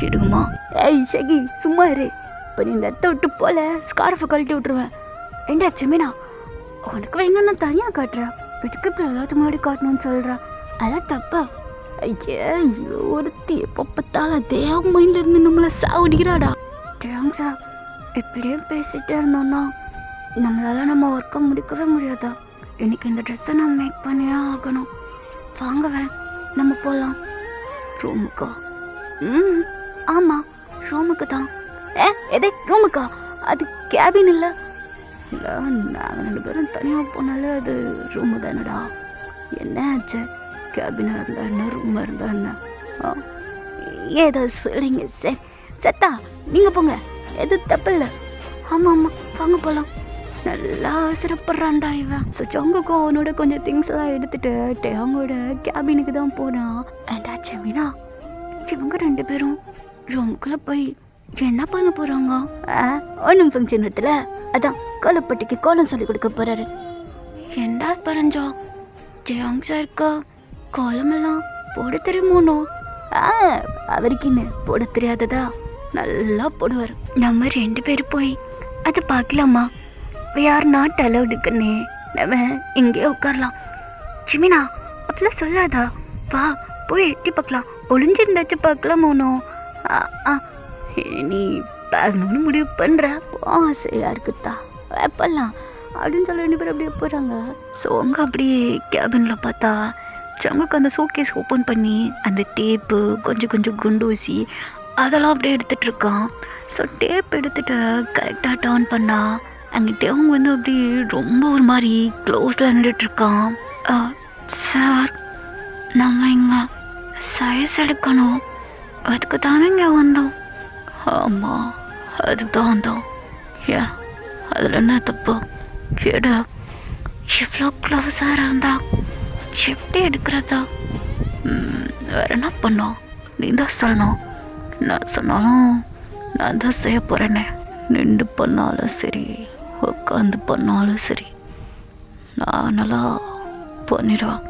எடுக்குமா? ஏய் ஷகி சும்மா இரு, இப்போ நீ இந்த இடத்த விட்டு போல ஸ்கார்ஃபை கழட்டி விட்டுருவேன். ஏண்டா ஜிமினா, உனக்கு வேணும்னா தனியாக காட்டுறேன், இதுக்கு இப்போ எல்லாத்து முன்னாடி காட்டணும்னு சொல்கிறா, அதான் தப்பா? ஐயா ஒருத்தி எப்போ பார்த்தாலும் அதே மைண்டில் இருந்து நம்மளை சாவடிக்கிறாடா. தேங்க்ஸா, இப்படியே பேசிகிட்டே இருந்தோம்னா நம்மளால நம்ம ஒர்க்கை முடிக்கவே முடியாதா? இன்னைக்கு இந்த ட்ரெஸ்ஸை நான் மேக் பண்ணியே ஆகணும். வாங்கவேன், நம்ம போகலாம். ரூமுக்கா? ஆமாம், ரூமுக்கு தான். எதே ரூமுக்கா? அது கேபின் இல்லை. இல்லை, நாங்கள் 2 பேரும் தனியாக போனாலே அது ரூமு தானடா. என்ன ஆச்சு? கேபினாக இருந்தா என்ன, ரூமாக இருந்தா என்ன? ஏதோ சொல்லுங்க. சரி சத்தா, நீங்கள் போங்க, எது தப்பு இல்லை. ஆமாம் ஆமாம், வாங்க போகலாம். நல்லா அவசரப்படுறான்டா இவன். ஸோ ஜங்குக்கும் அவனோட கொஞ்சம் திங்ஸ்லாம் எடுத்துகிட்டு டேங்கோட கேபினுக்கு தான் போனான். ஏண்டாச்சு மீனா, இவங்க 2 பேரும் ரூமுக்குள்ளே போய் என்ன பண்ண போகிறாங்க? ஒன்றும் ஃபங்க்ஷன் இடத்துல அதான் கோலப்பட்டிக்கு கோலம் சொல்லி கொடுக்க போகிறாரு. ஏண்டா பறஞ்சோ, ஜெயாங் சாருக்கு கோலமெல்லாம் போட தெரியுமோனோ? அவருக்கு என்ன போட தெரியாததா? நல்லா போடுவார். நம்ம 2 பேரும் போய் அதை பார்க்கலாமா? we are not allowed கண்ணே, நம்ம இங்கே உட்காரலாம். ஜிமினா, அப்படிலாம் சொல்லாதா. வா போய் எட்டி பார்க்கலாம், ஒளிஞ்சிருந்தாச்சும் பார்க்கலாம். மோனோ நீ பார்க்கணும்னு முடிவு பண்ணுற ஆசையா இருக்குதா? வைப்பலாம் அப்படின்னு சொல்ல 2 பேர் அப்படியே போகிறாங்க. ஸோ அங்கே அப்படியே கேபினில் பார்த்தா ஜங்குக்கு அந்த ஷோகேஸ் ஓப்பன் பண்ணி அந்த டேப்பு கொஞ்சம் கொஞ்சம் குண்டூசி அதெல்லாம் அப்படியே எடுத்துகிட்டு இருக்கான். ஸோ டேப் எடுத்துகிட்டு கரெக்டாக டர்ன் பண்ணா அங்கிட்டே அவங்க வந்து அப்படி ரொம்ப ஒரு மாதிரி க்ளோஸில் நின்றுட்டுருக்கான். சார், நம்ம இங்கே சைஸ் எடுக்கணும், அதுக்கு தானே இங்கே வந்தோம். ஆமாம், அதுதான் தான். ஏன் அதில் என்ன தப்பு? எடு, இவ்வளோ க்ளோஸாக இருந்தா எப்படி எடுக்கிறதா? வேற என்ன பண்ணோம்? நீ தான் சொல்லணும். நான் சொன்னாலும் நான் தான் செய்ய போகிறேனே. நின்று பண்ணாலும் சரி, உட்காந்து பண்ணாலும் சரி, நான் நல்லா பண்ணிடுவேன்.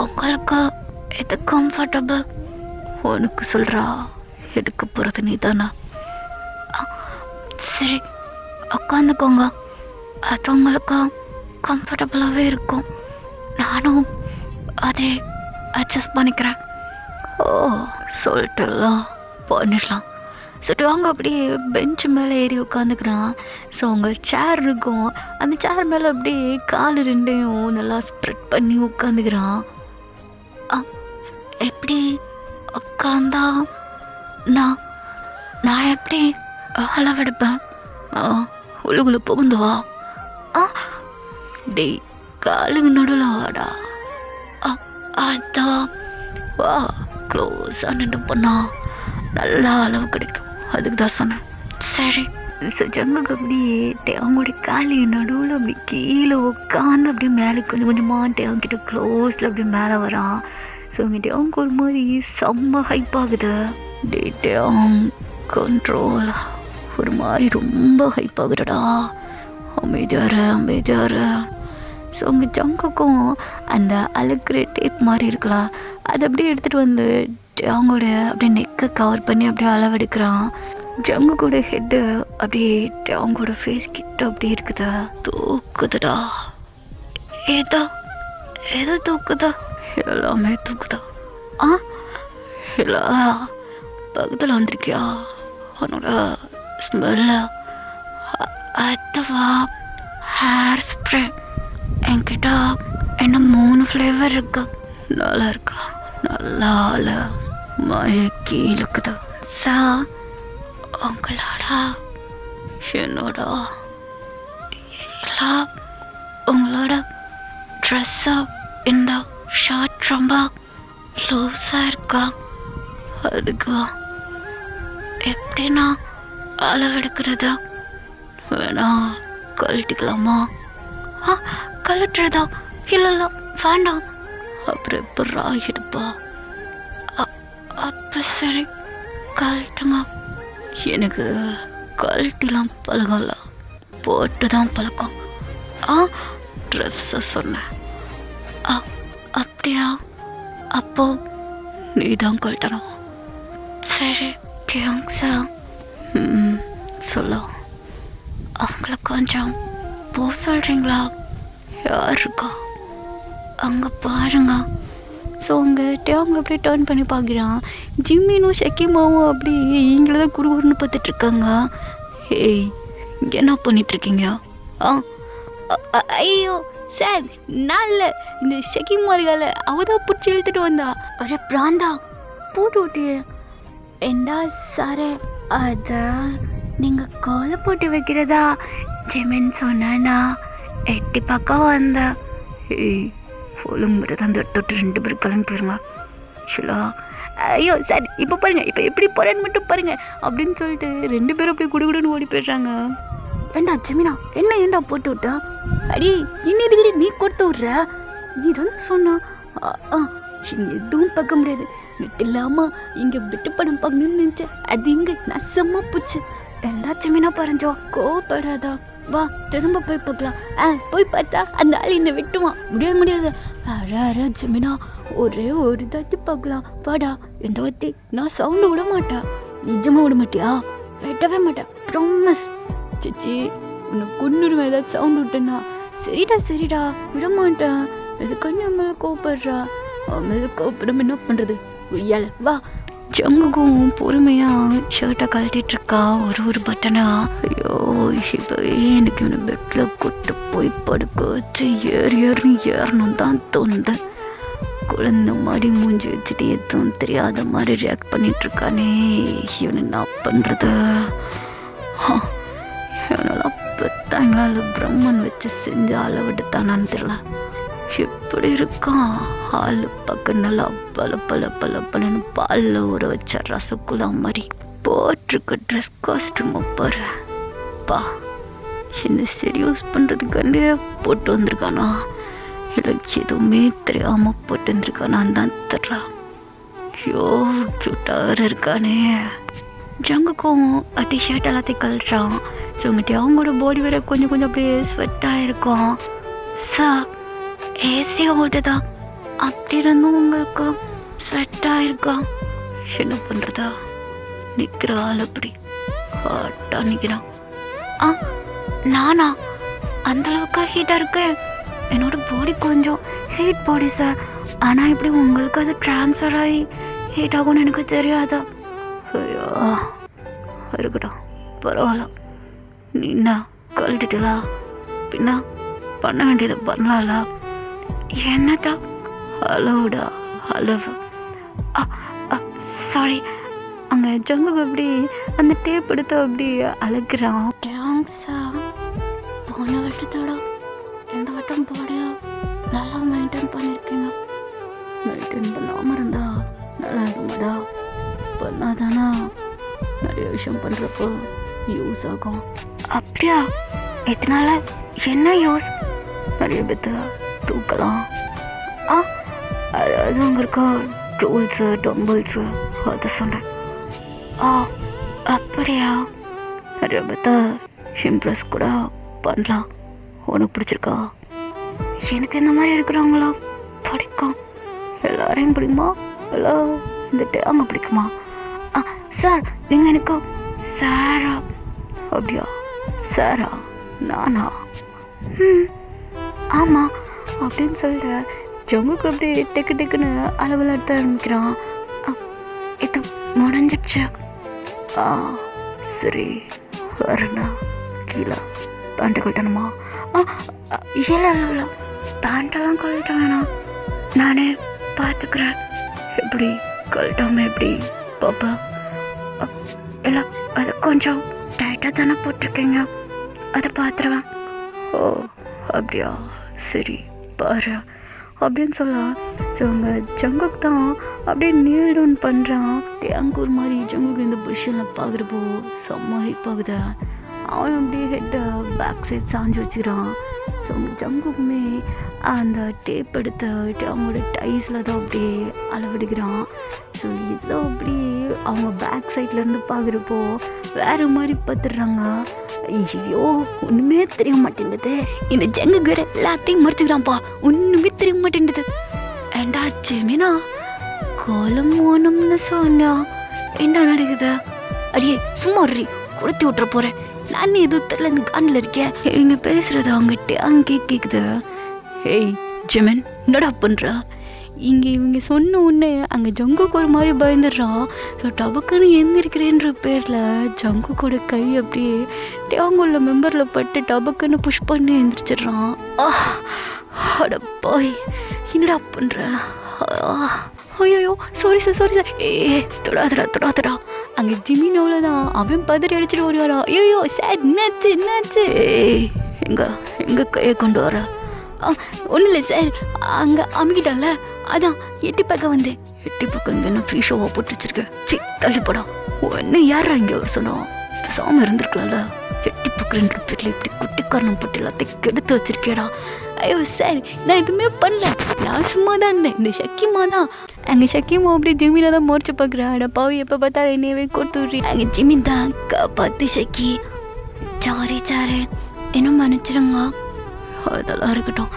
உங்களுக்கு எது கம்ஃபர்டபுள்? உனக்கு சொல்கிறா, எடுக்க போகிறது நீ தானே. சரி உட்காந்துக்கோங்க, அது உங்களுக்கு கம்ஃபர்டபுளாகவே இருக்கும். நானும் அதே அட்ஜஸ்ட் பண்ணிக்கிறேன். ஓ சொல்லிட்டுலாம் பண்ணிடலாம். சொல்லிட்டு அவங்க அப்படியே பெஞ்சு மேலே ஏறி உட்காந்துக்கிறான். ஸோ அவங்க சேர் இருக்கும், அந்த சேர் மேலே அப்படியே கால் 2யும் நல்லா ஸ்ப்ரெட் பண்ணி உட்காந்துக்கிறான். எப்படி உட்காந்தா நான் எப்படி அளவெடுப்பேன்? உழுகுல புகுந்துவா. டேய், காலுக்கு நடுவில் வாடா. அதான் வா, க்ளோஸாக நின்று பண்ணா நல்லா அளவு கிடைக்கும், அதுக்கு தான் சொன்னேன். சரி. ஸோ ஜங்குக்கு அப்படியே அவங்களுடைய காலி நடுவில் அப்படி கீழே உட்காந்து அப்படியே மேலே கொஞ்சம் கொஞ்சமாக அவங்ககிட்ட க்ளோஸில் அப்படியே மேலே வரான். ஸோ அவங்ககிட்ட அவங்க ஒரு மாதிரி செம்ம ஹைப் ஆகுது. அவங்க கண்ட்ரோல் ஒரு மாதிரி ரொம்ப ஹைப் ஆகுதுடா. அமைதியாரு. ஸோ அவங்க ஜங்குக்கும் அந்த அழுக்கிற டேப் மாதிரி இருக்கலாம், அதை அப்படியே எடுத்துகிட்டு வந்து அவங்களோட அப்படியே நெக்கை கவர் பண்ணி அப்படியே அளவெடுக்கிறான். ஜங்கு கூட ஹெட்டு அப்படியே அவங்களோட ஃபேஸ் கிட்ட அப்படியே இருக்குதா. தூக்குதுடா. ஏதோ தூக்குதா? எல்லாமே தூக்குதா. இல்லை, பக்கத்தில் வந்திருக்கியா? அவனோட ஸ்மெல்ல அதுவா? ஹேர் ஸ்ப்ரே என்கிட்ட என்ன 3 ஃப்ளேவர் இருக்கு. நல்லா இருக்கா? நல்லா மயக்கி இழுக்குது. சார், உங்களோட என்னோட இல்லை, உங்களோட ட்ரெஸ்ஸு இந்த ஷர்ட் ரொம்ப லூஸாக இருக்கா, அதுக்கு எப்படின்னா அளவெடுக்கிறதா? வேணா கழட்டிக்கலாமா? கழட்டுறதா? இல்லை வேண்டாம். அப்புறம் எப்படா எடுப்பா? அப்போ சரி கழட்டுங்க. எனக்கு கழட்டிலாம் பழகல, போட்டு தான் பழக்கம். ட்ரெஸ்ஸை சொன்னேன். அப்படியா? அப்போ நீ தான் கழட்டணும். சரி தேங்க்ஸா. சொல்ல அவங்கள கொஞ்சம் போ சொல்கிறீங்களா? யார் இருக்கா அங்கே பாருங்க. ஸோ அங்கிட்ட அவங்க அப்படியே டேர்ன் பண்ணி பார்க்குறான். ஜிம்மினும் ஷக்கிமாவும் அப்படி இங்கே தான் குறுகுறுன்னு பார்த்துட்ருக்காங்க. ஏய் இங்கே என்ன பண்ணிகிட்ருக்கீங்க? ஆ ஐயோ சார் நான் இல்லை, இந்த ஷக்கிமா இருக்கால அவ தான் பிடிச்சி இழுத்துட்டு வந்தா. அரே பிராந்தா போட்டு விட்டியே ஏண்டா சாரே, அதை நீங்கள் கோலை போட்டு வைக்கிறதா ஜெமின் சொன்னா எட்டி பக்கம் வந்த. ஏய் ஒழுங்குறது அந்த இடத்தோட்டு 2 பேரும் கிளம்பி போயிருங்க. ஷிலா ஐயோ சார் இப்போ பாருங்கள், இப்போ எப்படி போகிறேன்னு மட்டும் பாருங்கள் அப்படின்னு சொல்லிட்டு 2 பேரும் அப்படியே குடுகுடுன்னு ஓடி போயிடுறாங்க. ஏண்டா ஜெமினா என்ன ஏண்டா போட்டு விட்டா? அடி இன்னதுக்கடி நீ கொடுத்து விட்ற, நீ தான் சொன்னா. இங்கே எதுவும் பார்க்க முடியாது, நெட் இல்லாமல் இங்கே விட்டு படம் பார்க்கணும்னு நினச்சேன், அது இங்கே நசமாக போச்சு. ஏண்டா ஜெமினா பறஞ்சோ கோவப்படாதா, வா திரும்ப போய் பார்க்கலாம். போய் பார்த்தா அந்த ஆள் என்னை வெட்டுவான், முடியாது. அட ஜெமினா ஒரே ஒரு தாத்தி பார்க்கலாம் வாடா. எந்த வாத்தி நான் சவுண்டு விட மாட்டேன். நிஜமாக விட மாட்டியா? வெட்டவே மாட்டேன் ப்ராமிஸ். சிச்சி உன்னை கொன்னுருவேன் ஏதாவது சவுண்டு விட்டேன்னா. சரிடா விட மாட்டேன். இது கொஞ்சம் மேலே கோவப்படுறா, மேலே கோவப்படாம என்ன பண்ணுறது உய்யால வா. ஜங்குக்கும் பொறுமையாக ஷர்ட்டை கழட்டிகிட்ருக்கா ஒரு பட்டனா. ஐயோ இப்போவே எனக்கு இவனை பெட்டில் கூட்டு போய் படுக்க வச்சு ஏறணும் தான் தோணுது. குழந்தை மாதிரி மூஞ்சி வச்சுட்டு எதுவும் தெரியாத மாதிரி ரியாக்ட் பண்ணிகிட்ருக்கானே, இவனை என்ன பண்ணுறது? இவனெல்லாம் பெத்தாங்களால பிரம்மன் வச்சு செஞ்சு அளவிட்டுத்தானான்னு தெரியல. எப்படி இருக்கான் ஆள் பக்கம் நல்லா பல பாலில் ஊற வச்ச ரசகுல்லா மாதிரி. போட்டிருக்க ட்ரெஸ் காஸ்ட்யூமை பாரு பா, இந்த சரி யூஸ் பண்ணுறதுக்காண்டே போட்டு வந்திருக்கானா இல்லை எதுவுமே தெரியாமல் போட்டு வந்திருக்கானான்னு தான் தெரியல. ஐயோ க்யூட்டாக இருக்கானே. ஜங்குக்கும் டிஷர்ட் எல்லாத்தையும் கழட்டுறான். ஸோ உங்கள்கிட்ட அவங்களோட பாடி வேற கொஞ்சம் அப்படியே ஸ்வெட்டாக இருக்கும். சார் ஏசி ஓடுதா, அப்படி இருந்தும் உங்களுக்கு ஸ்வெட்டாக இருக்கா? என்ன பண்ணுறதா? நிற்கிற ஆள் அப்படி ஹாட்டாக நிற்கிறான். நானா அந்தளவுக்கு ஹீட்டாக இருக்கேன்? என்னோட பாடி கொஞ்சம் ஹீட் பாடி சார், ஆனால் இப்படி உங்களுக்கு அது ட்ரான்ஸ்ஃபர் ஆகி ஹீட் ஆகும்னு எனக்கு தெரியாதா? ஐயோ இருக்கட்டும் பரவாயில்ல. நீ என்ன கழட்டிட்டலா? பின்ன பண்ண வேண்டியதை பண்ணலாம்ல. என்னதா அளவுடா அளவு. சாரி. அங்கே ஜங்குக்கு அப்படி அந்த டேப் எடுத்து அப்படி அழகுறான். தேங்க்ஸா. போன வட்டத்தோட இந்த வட்டம் போட நல்லா மெயின்டைன் பண்ணியிருக்கீங்க. மெயின்டைன் பண்ணாமல் இருந்தா நல்லா இருக்குமாடா? பண்ணாதானா நிறைய விஷயம் பண்ணுறப்போ யூஸ் ஆகும். அப்படியா? இதனால என்ன யூஸ்? நிறைய பேத்த தூக்கலாம். அதாவது அங்கே இருக்க டூல்ஸு டம்பிள்ஸு அதை சொன்னேன். அப்படியா? நிறைய பேத்த இம்ப்ரெஸ் கூட பண்ணலாம். உனக்கு பிடிச்சிருக்கா? எனக்கு இந்த மாதிரி இருக்கிறவங்களோ பிடிக்கும். எல்லாரையும் பிடிக்குமா இல்லை இந்த டேங்க பிடிக்குமா? சார் நீங்கள் எனக்கு சாரா. அப்படியா? சாரா நானா? ஆமாம் அப்படின்னு சொல்லிட்டு ஜங்குக்கு அப்படி டெக்குன்னு அளவில் எடுத்து ஆரம்பிக்கிறான். இது முடிஞ்சிடுச்சு. சரி வரண்ணா, கீழே பேண்ட்டு கட்டணுமா? இல்லை பேண்ட்டெல்லாம் கழட்ட வேணாம், நானே பார்த்துக்கிறேன். எப்படி கழட்டாமல் எப்படி பாப்பா? இல்லை அது கொஞ்சம் டைட்டாக தானே போட்டிருக்கீங்க, அதை பார்த்துருவேன். ஓ அப்படியா? சரி பாரு அப்படின்னு சொல்லலாம். ஸோ அவங்க ஜங்குக்கு தான் அப்படியே நீல் டவுன் பண்ணுறான். டேங்கூர் மாதிரி ஜங்குக்கு இந்த பொசிஷனில் பார்க்குறப்போ செம்ம ஹிப் ஆகுது. அவன் அப்படியே ஹெட்டை பேக் சைட் சாஞ்சு வச்சுக்கிறான். ஸோ அவங்க ஜங்குக்குமே அந்த டேப் எடுத்து அவங்களோட டைஸில் தான் அப்படியே அளவெடுக்கிறான். ஸோ இதுதான் அப்படி அவங்க பேக் சைட்லேருந்து பார்க்குறப்போ வேறு மாதிரி பார்த்துடுறாங்க. ஐயோ ஒன்றுமே தெரிய மாட்டேங்குது, இந்த ஜங்குக்கு வேறு எல்லாத்தையும் மறைச்சிக்கிறான்ப்பா, ஒன்றுமே தெரிய மாட்டேங்குது. ஏண்டா ஜெமினா கோலம் ஓணும்னு சொன்னா என்ன நடக்குது? அடியே சும்மா அடி கொடுத்தி விட்டுற போகிறேன். நான் எதுவும் தெரியல, எனக்கு காண்டில் இருக்கேன். இவங்க பேசுகிறது அவங்ககிட்ட அங்கே கேட்குது. ஏய் ஜெமன், என்னடா பண்ணுறா? இங்கே இவங்க சொன்ன உடனே அங்கே ஜங்குக்கு ஒரு மாதிரி பயந்துடுறான். ஸோ டபக்குன்னு எந்திரிக்கிறேன்ற பேரில் ஜங்குக்கோட கை அப்படியே டேங்குள்ள மெம்பரில் பட்டு டபக்குன்னு புஷ் பண்ணி எந்திரிச்சிடுறான். அட போய் என்னடா பண்ணுற? ஐயோ சாரி சார். தொடாதடா. அங்கே ஜிமின் அவ்வளோதான், அவன் பதறி அடிச்சுட்டு ஓடிவாரா. ஐயோ சார், என்னாச்சு? எங்கே கையை கொண்டு வர? ஒன்றும் இல்லை சார், அங்கே அமுக்கிட்டால, அதான் எட்டி பார்க்க வந்தேன். எட்டி பக்கம் இங்கே என்ன ஃப்ரீ ஷோவாக போட்டு வச்சிருக்கேன். தள்ளிப்படா. ஒன்று யாரா இங்கே ஒரு சொன்னோம்? பேசாமல் இருந்திருக்கலாம்ல. எட்டி பக்கம்ன்ற பேரில் இப்படி குட்டிக்காரணம் போட்டு எல்லாத்தையும் கெடுத்து வச்சிருக்கேடா. ஐயோ சார், நான் எதுவுமே பண்ணல, நான் சும்மா தான் இருந்தேன். இந்த ஷக்கிமா தான், அங்கே ஷக்கிமா அப்படி ஜிமினை தான் மோர்ச்சி பார்க்குறேன். அட பாவி, எப்போ பார்த்தாலும் என்னையவே கொடுத்து விட்றி. அங்கே ஜிமின் தான் காப்பாத்து ஷக்கி. சாரி இன்னும் மன்னிச்சிருங்க. அதெல்லாம் இருக்கட்டும்.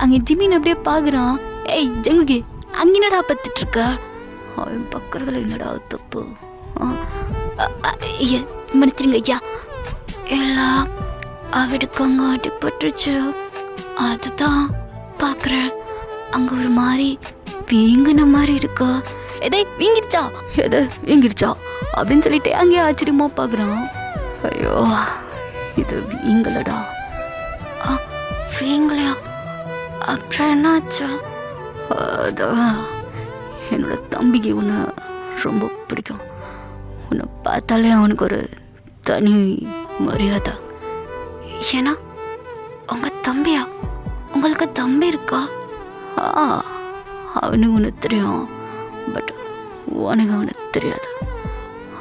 அங்கே ஜிமின் அப்படியே பார்க்குறான். ஏய் ஜங்குகே, அங்கே என்னடா பார்த்துட்டு இருக்க? அவன் பக்கத்தில் என்னடா தப்பு? மன்னிச்சிருங்க ஐயா, எல்லாம் அவருக்கு அங்கே அடிபட்டுருச்சு, அதுதான் பார்க்குறேன். அங்கே ஒரு மாதிரி வீங்கின மாதிரி இருக்கா. வீங்கிடுச்சா அப்படின்னு சொல்லிட்டு அங்கேயே ஆச்சரியமா பார்க்குறான். ஐயோ இது வீங்கலடா. வீங்கலையா? அப்புறம் என்னாச்சா? அதான் என்னோட தம்பிக்கு உன்னை ரொம்ப பிடிக்கும். உன்னை பார்த்தாலே அவனுக்கு ஒரு தனி மரியாதை. ஏன்னா உங்கள் தம்பியா? உங்களுக்கு தம்பி இருக்கா? அவனுக்கு ஒன்று தெரியும், பட் உனக்கு அவனை தெரியாது.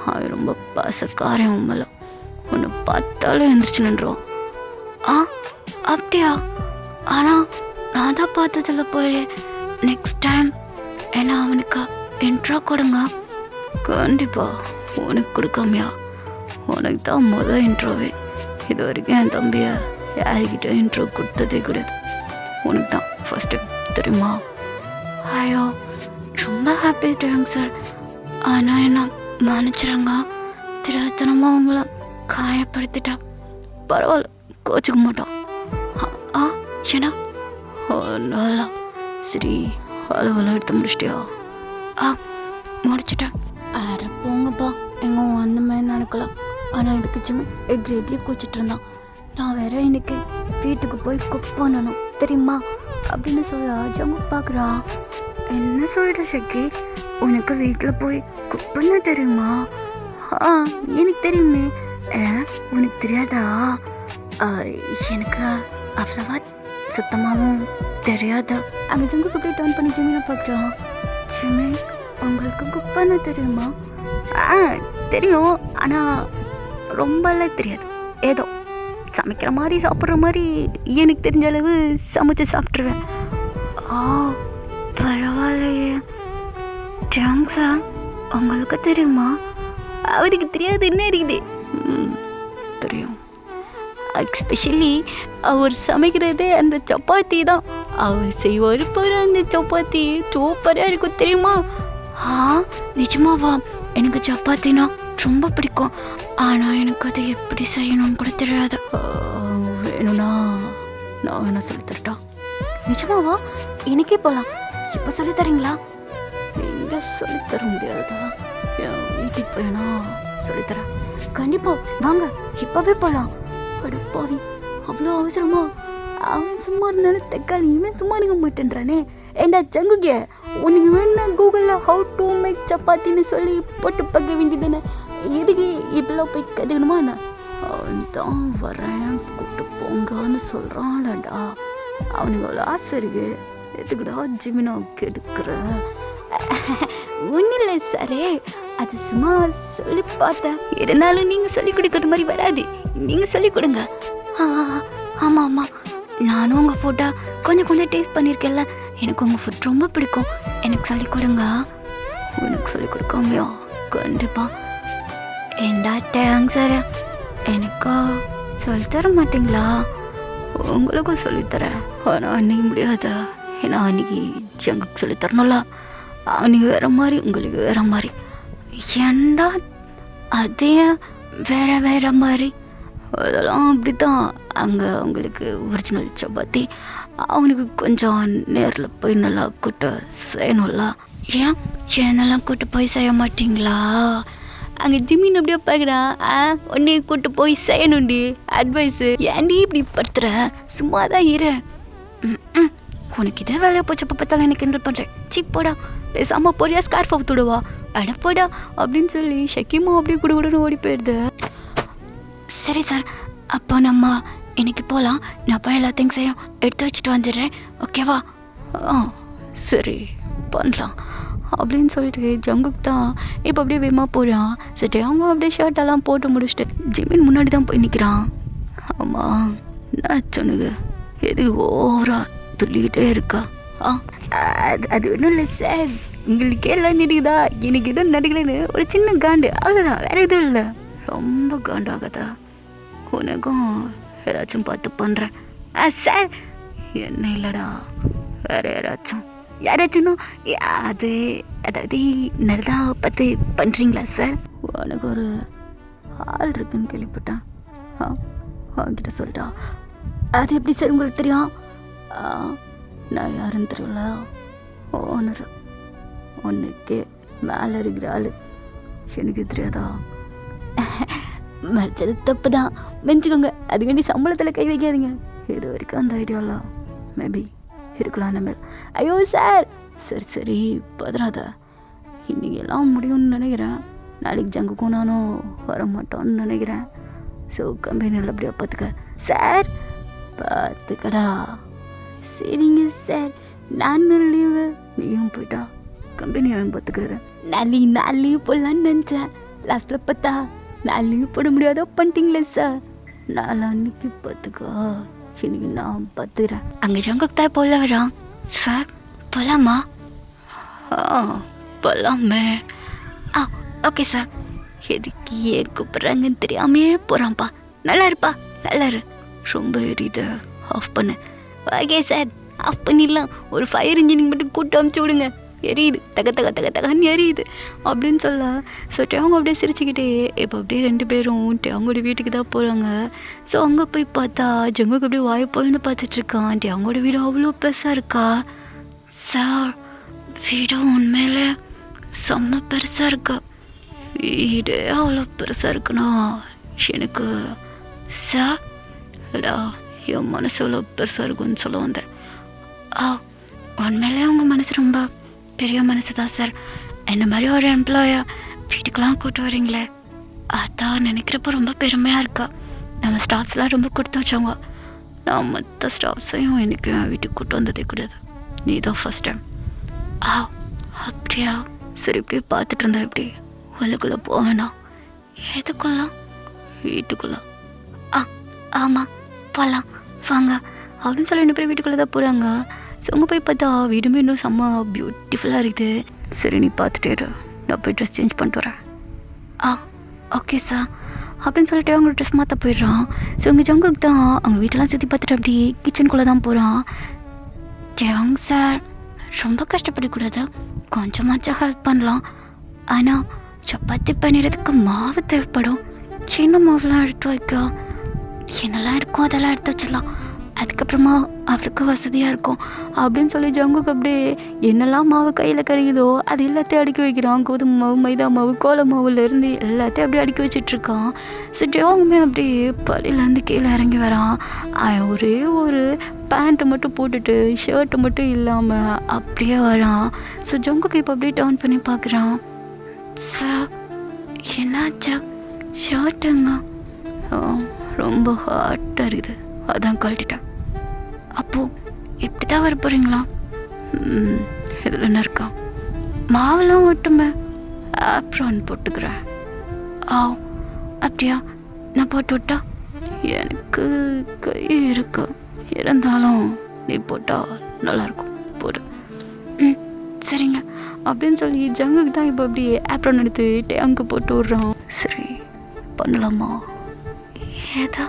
அவன் ரொம்ப பாசக்காரன். உண்மையில உன்னை பார்த்தாலே எழுந்திரிச்சு நின்றுவான். அப்படியா? ஆனால் நான் தான் பார்த்ததில்ல போய். நெக்ஸ்ட் டைம் ஏன்னா அவனுக்கு இன்ட்ரோ கொடுங்க. கண்டிப்பா உனக்கு கொடுக்காமையா? உனக்கு தான் முதல் இன்ட்ரோவே. இது வரைக்கும் என் தம்பியை யாருக்கிட்ட இன்ட்ரோ கொடுத்ததே கிடையாது. உனக்கு தான் ஃபர்ஸ்ட் டைம், தெரியுமா? ஐயோ ரொம்ப ஹாப்பி தேங்க்ஸ் சார். ஆனால் என்ன மன்னிச்சிடுங்க, திருத்தனமாக உங்களை காயப்படுத்திட்டா. பரவாயில்ல, கோச்சுக்க மாட்டோம். ஏன்னா நல்லா சரி, அளவெல்லாம் எடுத்து முடிச்சிட்டியா? முடிச்சிட்டேன். அரை போங்கப்பா, எங்க அந்த மாதிரி நடக்கலாம். ஆனால் இதுக்கு சும்மா எக்ரி குளிச்சுட்டு இருந்தான். நான் வேற இன்னைக்கு வீட்டுக்கு போய் குக் பண்ணணும் தெரியுமா அப்படின்னு சொல்ல ஜங்கு பார்க்குறா. என்ன சொல்கிற ஷக்கி? உனக்கு வீட்டில் போய் குக் பண்ண தெரியுமா? எனக்கு தெரியுமே. உனக்கு தெரியாதா? எனக்கு அவ்வளவா சுத்தமாகவும் தெரியாது. அந்த ஜங்குக்கு போய் டர்ன் பண்ணி ஜிமினை பார்க்குறான். ஜிமி, உங்களுக்கு குக் பண்ண தெரியுமா? தெரியும், ஆனால் ரொம்பலாம் தெரியாது. ஏதோ சமைக்கிற மாதிரி சாப்பிட்ற மாதிரி எனக்கு தெரிஞ்ச அளவு சமைச்சு சாப்பிட்ருவேன். பரவாயில்லையே. தேங்க்ஸா. உங்களுக்கு தெரியுமா? அவருக்கு தெரியாது என்ன இருக்குது? தெரியும். எஸ்பெஷலி அவர் சமைக்கிறதே அந்த சப்பாத்தி தான். அவர் செய்வார் பாரு, அந்த சப்பாத்தி சூப்பராக இருக்கும் தெரியுமா? நிஜமாவா? எனக்கு சப்பாத்தினா ரொம்ப பிடிக்கும். ஆனால் எனக்கு அதை எப்படி செய்யணும்னு கூட தெரியாது. வேணும்னா நான் வேணா சொல்லித்தரட்டா? நிஜமாவா? எனக்கே போகலாம். இப்போ சொல்லித்தரீங்களா? நீங்கள் சொல்லித்தர முடியாதா? என் வீட்டுக்கு போயினா சொல்லித்தரேன். கண்டிப்பாக வாங்க, இப்போவே போகலாம். அடுப்பாவி, அவ்வளோ அவசரமா? அவன் சும்மா இருந்தாலும் தக்காளி, இவன் சும்மா இருக்க மாட்டேன்றானே. ஏண்டா ஜங்குகே, உனக்கு வேணும்னா கூகுளில் ஹவு டு மேக் சப்பாத்தின்னு சொல்லி போட்டு பார்க்க வேண்டியதுன்னு எதுக்கு இப்பெல்லாம் போய் கற்றுக்கணுமா? அவன் தான் வரேன் கூப்பிட்டு போங்கன்னு சொல்கிறான்டா. அவனுக்கு அவ்வளோ ஆசை இருக்கு. எதுக்குடா ஜிமினா கெடுக்கிற? ஒன்றும் இல்லை சாரே, அது சும்மா சொல்லி பார்த்தேன். இருந்தாலும் நீங்கள் சொல்லிக் கொடுக்குற மாதிரி வராது, நீங்கள் சொல்லிக் கொடுங்க. ஆமாம், நானும் உங்கள் ஃபுட்டை கொஞ்சம் டேஸ்ட் பண்ணியிருக்கேன்ல. எனக்கு உங்கள் ஃபுட் ரொம்ப பிடிக்கும். எனக்கு சொல்லிக் கொடுங்க. உனக்கு சொல்லிக் கொடுக்காமையா? கண்டிப்பாக. ஏண்டா தேங்க்ஸ் சார். எனக்கு சொல்லித்தர மாட்டிங்களா? உங்களுக்கும் சொல்லித்தரேன், ஆனால் அன்றைக்கி முடியாதா? ஏன்னா அன்றைக்கி எங்களுக்கு சொல்லித்தரணும்ல. அன்றைக்கி வேறு மாதிரி, உங்களுக்கு வேறு மாதிரி. ஏண்டா அதே வேறு மாதிரி? அதெல்லாம் அப்படி தான். அங்கே உங்களுக்கு ஒரிஜினல் சப்பாத்தி, அவனுக்கு கொஞ்சம் நேரில் போய் நல்லா கூட்ட செய்யணும்ல. ஏன் என்னெல்லாம் கூட்டு போய் செய்ய மாட்டிங்களா? அங்கே ஜிம்மின் அப்படியே பார்க்குறான். உன்னை கூட்டு போய் செய்யணுண்டி அட்வைஸு. ஏன்டி இப்படி படுத்துற? சும்மா தான் இரு. உனக்கு இதே வேலையை போச்சப்போ பார்த்தாலும் எனக்கு கிண்டல் பண்ணுறேன். சி போடா, பேசாமல் போறியா ஸ்கார்ஃப் அவுத்துடுவா. அட போடா அப்படின்னு சொல்லி ஷக்கிமும் அப்படியே குடுகுடுன்னு ஓடி போயிடுது. சரி சார், அப்போ நம்ம இன்னைக்கு போகலாம். நான் போய் எல்லா திங்ஸையும் எடுத்து வச்சுட்டு வந்துடுறேன், ஓகேவா? சரி பண்ணலாம் அப்படின்னு சொல்லிட்டு ஜங்குக்கு தான் இப்போ அப்படியே வேகமாக போகிறான். சரி அவங்க அப்படியே ஷர்ட்டெல்லாம் போட்டு முடிச்சுட்டு ஜிம்மின் முன்னாடி தான் போய் நிற்கிறான். ஆமாம், நான் சொன்னுங்க எது ஓவரா துள்ளிக்கிட்டே இருக்கா? அது ஒன்றும் இல்லை சார், உங்களுக்கே எல்லாம் நடிக்குதா, எனக்கு எதுவும் நடிக்கலைன்னு ஒரு சின்ன காண்டு, அவ்வளோதான், வேறு எதுவும் இல்லை. ரொம்ப காண்டாகதா? உனக்கும் ஏதாச்சும் பார்த்து பண்ணுறேன். சார் என்ன இல்லைடா, வேறு யாராச்சும் அதாவது நல்லா பார்த்து பண்ணுறீங்களா சார்? உனக்கு ஒரு ஆள் இருக்குன்னு கேள்விப்பட்டேன். அவன்கிட்ட சொல்லிட்டா. அது எப்படி சார் உங்களுக்கு தெரியும்? நான் யாருன்னு தெரியல, ஓனர், உனக்கு மேலே இருக்கிற ஆள். எனக்கு தெரியாதா? மறைச்சது தப்பு தான், மெஞ்சுக்கோங்க. அதுக்காண்டி சம்பளத்தில் கை வைக்காதீங்க. இது வரைக்கும் அந்த ஐடியாவில் மேபி இருக்கலாம் நம்ம. ஐயோ சார், சரி பதறாத, இன்றைக்கி எல்லாம் முடியும்னு நினைக்கிறேன். நாளைக்கு ஜங்குக்கும் நானும் வர மாட்டோன்னு நினைக்கிறேன். ஸோ கம்பெனியில் அப்படியே பார்த்துக்க சார். பார்த்துக்கடா. சரிங்க சார், நானும் லீவு, நீயும் போயிட்டா கம்பெனி அவன் பார்த்துக்கிறது. நான் லீவ் போடலான்னு நினச்சேன். லாஸ்ட்டில் பார்த்தா நான் லீவ் போட முடியாதோ பண்ணிட்டீங்களே சார். நாளைக்கு பார்த்துக்கோ, இன்னைக்கு நான் பார்த்துக்கிறேன். அங்கே ஜங்குக்கு தான் போல வரான். சார் போகலாமா? போகலாமே. Okay sir. எதுக்கு ஏன் கூப்பிட்றாங்கன்னு தெரியாமையே போகிறான்ப்பா. நல்லா இருப்பா, நல்லா இரு. ரொம்ப எரியுது, ஆஃப் பண்ணு. ஓகே சார், ஆஃப் பண்ணிடலாம். ஒரு ஃபயர் இன்ஜினிங் மட்டும் கூட்டு அமுச்சு விடுங்க. எரியுது, தகன்னு எரியுது அப்படின்னு சொல்ல. ஸோ டேவங்க அப்படியே சிரிச்சுக்கிட்டே இப்போ அப்படியே 2 பேரும் டேவங்கோட வீட்டுக்கு தான் போகிறாங்க. ஸோ அங்கே போய் பார்த்தா ஜங்குக்கு அப்படியே வாயை பொழுந்து பார்த்துட்ருக்கான். டேவங்கோட வீடு அவ்வளோ பெருசாக இருக்கா சார். வீடு உண்மையிலே செம்ம பெருசாக இருக்கா. வீடு அவ்வளோ பெருசாக இருக்குண்ணா எனக்கு சார். இல்லடா, என் மனசு அவ்வளோ பெருசாக இருக்குன்னு சொல்ல வந்தேன். உண்மையிலே அவங்க மனசு ரொம்ப பெரிய மனசு தான் சார். என்ன மாதிரி ஒரு எம்ப்ளாயா வீட்டுக்கெலாம் கூப்பிட்டு வரீங்களே, அதான் நினைக்கிறப்போ ரொம்ப பெருமையாக இருக்கா. நம்ம ஸ்டாஃப்ஸ்லாம் ரொம்ப கொடுத்து வச்சவங்க. நான் மற்ற ஸ்டாஃப்ஸையும் எனக்கு வீட்டுக்கு கூப்பிட்டு வந்ததே கூடாது. நீ தான் ஃபஸ்ட் டைம். அப்படியா? சரி, இப்படியே பார்த்துட்டு இருந்தா எப்படி? உள்ளுக்குள்ளே போவேண்ணா? எதுக்குள்ள? வீட்டுக்குள்ள. ஆமாம் போகலாம் வாங்க அப்படின்னு சொல்லி 2 பேர் வீட்டுக்குள்ளே தான் போகிறாங்க. ஸோ அங்கே போய் பார்த்தா வீடுமே இன்னும் செம்ம பியூட்டிஃபுல்லாக இருக்குது. சரி நீ பார்த்துட்டே, நான் போய் ட்ரெஸ் சேஞ்ச் பண்ணிட்டு வரேன். ஓகே சார் அப்படின்னு சொல்லிட்டு அவங்க ட்ரெஸ் மாற்ற போயிடுறான். ஸோ இங்கே ஜங்குக்கு தான் அவங்க வீட்டெல்லாம் சுற்றி பார்த்துட்டு அப்படியே கிச்சனுக்குள்ளே தான் போகிறான். ஜங் சார், ரொம்ப கஷ்டப்படக்கூடாது, கொஞ்சமாச்சும் ஹெல்ப் பண்ணலாம். ஆனால் சப்பாத்தி பண்ணிடுறதுக்கு மாவு தேவைப்படும். சின்ன மாவுலாம் எடுத்து வைக்க என்னெல்லாம் இருக்கும் அதெல்லாம் எடுத்து வச்சிடலாம். அதுக்கப்புறமா அவருக்கு வசதியாக இருக்கும் அப்படின்னு சொல்லி ஜங்குக்கு அப்படியே என்னெல்லாம் மாவு கையில் கிடைக்குதோ அது எல்லாத்தையும் அடுக்கி வைக்கிறான். கோதுமை மாவு, மைதா மாவு, கோல மாவுலேருந்து எல்லாத்தையும் அப்படியே அடுக்கி வச்சிட்ருக்கான். ஸோ ஜங்குமே அப்படியே பள்ளியிலேருந்து கீழே இறங்கி வரான். ஒரே ஒரு பேண்ட்டை மட்டும் போட்டுட்டு ஷர்ட்டை மட்டும் இல்லாமல் அப்படியே வரான். ஸோ ஜங்குக்கு இப்போ அப்படியே டர்ன் பண்ணி பார்க்குறான். சார் என்னாச்சா? ஷர்ட்டுங்க ரொம்ப ஹாட்டாக இருக்குது, அதான் கழட்டிட்டேன். அப்போது எப்படி தான் வர போகிறீங்களா? இதில் என்ன இருக்கா? மாவெல்லாம் ஒட்டுமே, ஆப்ரான் போட்டுக்கிறேன். அப்படியா? நான் போட்டு விட்டா? எனக்கு கை இருக்கு, இருந்தாலும் நீ போட்டால் நல்லாயிருக்கும், போடு. சரிங்க அப்படின்னு சொல்லி ஜங்குக்கு தான் இப்போ அப்படியே ஆப்ரான் எடுத்து டேங்க்கு போட்டு விட்றான். சரி பண்ணலாமா? ஏதா?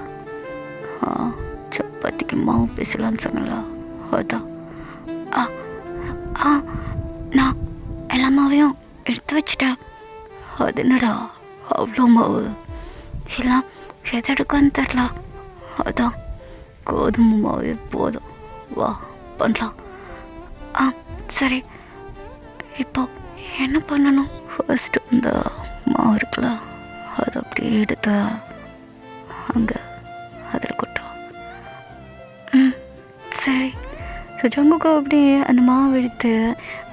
சப்பாத்திக்கு மாவு பேசலான்னு சொன்னல, அதான். நான் எல்லா மாவையும் எடுத்து வச்சிட்டேன். அது என்னடா அவ்வளோ மாவு? எல்லாம் எது எடுக்கான்னு தெரில, அதான் கோதுமை மாவே போதும் வா பண்ணலாம். ஆ சரி, இப்போ என்ன பண்ணணும்? ஃபர்ஸ்ட் இந்த மாவு இருக்குல்ல, அதை அப்படியே எடுத்து அங்கே அதில் கொட்டும். ம் சரி. ஸோ ஜங்குக்கு அப்படியே அந்த மாவு எடுத்து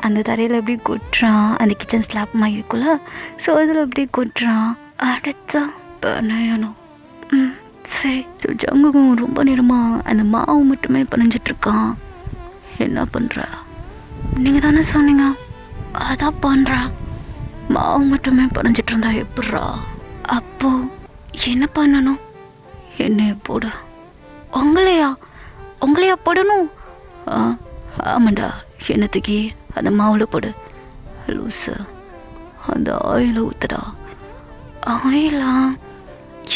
அந்த தரையில் அப்படியே கொட்டுறான். அந்த கிச்சன் ஸ்லாப் மாதிரி இருக்குல்ல, ஸோ அதில் அப்படியே கொட்டுறான். அடுத்தா பண்ணணும். ம் சரி. ஸோ ஜங்குக்கும் ரொம்ப நேரமாக அந்த மாவு மட்டுமே பனைஞ்சிட்ருக்கான். என்ன பண்ணுற? நீங்கள் தானே சொன்னீங்க. அதான் பண்ணுறா. மாவு மட்டுமே பனைஞ்சிட்டு இருந்தா எப்பட்றா? அப்போ என்ன பண்ணணும்? எண்ணெயை போடு. உங்களையா போடணும்? ஆமாண்டா, எண்ணத்துக்கு அந்த மாவில் போடு. லூஸு, அந்த ஆயிலை ஊற்றுடா. ஆயிலா?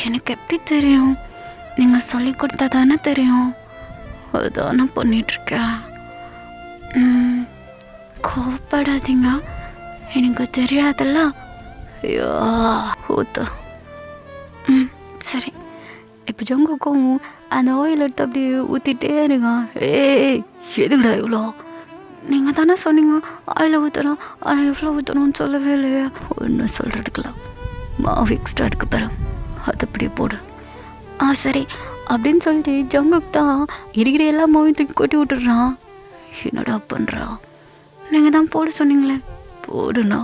எனக்கு எப்படி தெரியும்? நீங்கள் சொல்லி கொடுத்தா தானே தெரியும். அதானே பண்ணிகிட்ருக்கேன். கோவப்படாதீங்க, எனக்கு தெரியாதுல்ல. ஐயோ ஊத்து. சரி. இப்போ ஜங்குக்கும் அந்த ஆயில் எடுத்து அப்படியே ஊற்றிட்டே இருங்க. ஏய் எதுக்குடா இவ்வளோ? நீங்கள் தானே சொன்னீங்க ஆயில் ஊற்றணும், ஆனால் எவ்வளோ ஊற்றணும்னு சொல்லவே இல்லையா? ஒன்றும் சொல்கிறதுக்குலாம் மாவு எக்ஸ்ட்ரா எடுக்க போகிறேன், அது அப்படியே போடு. சரி அப்படின்னு சொல்லிட்டு ஜங்குக்கு தான் இருக்கிற எல்லா மாவையும் தூக்கி கொட்டி விட்டுடுறான். என்னடா பண்ணுறா? நீங்கள் தான் போட சொன்னீங்களே. போடுண்ணா,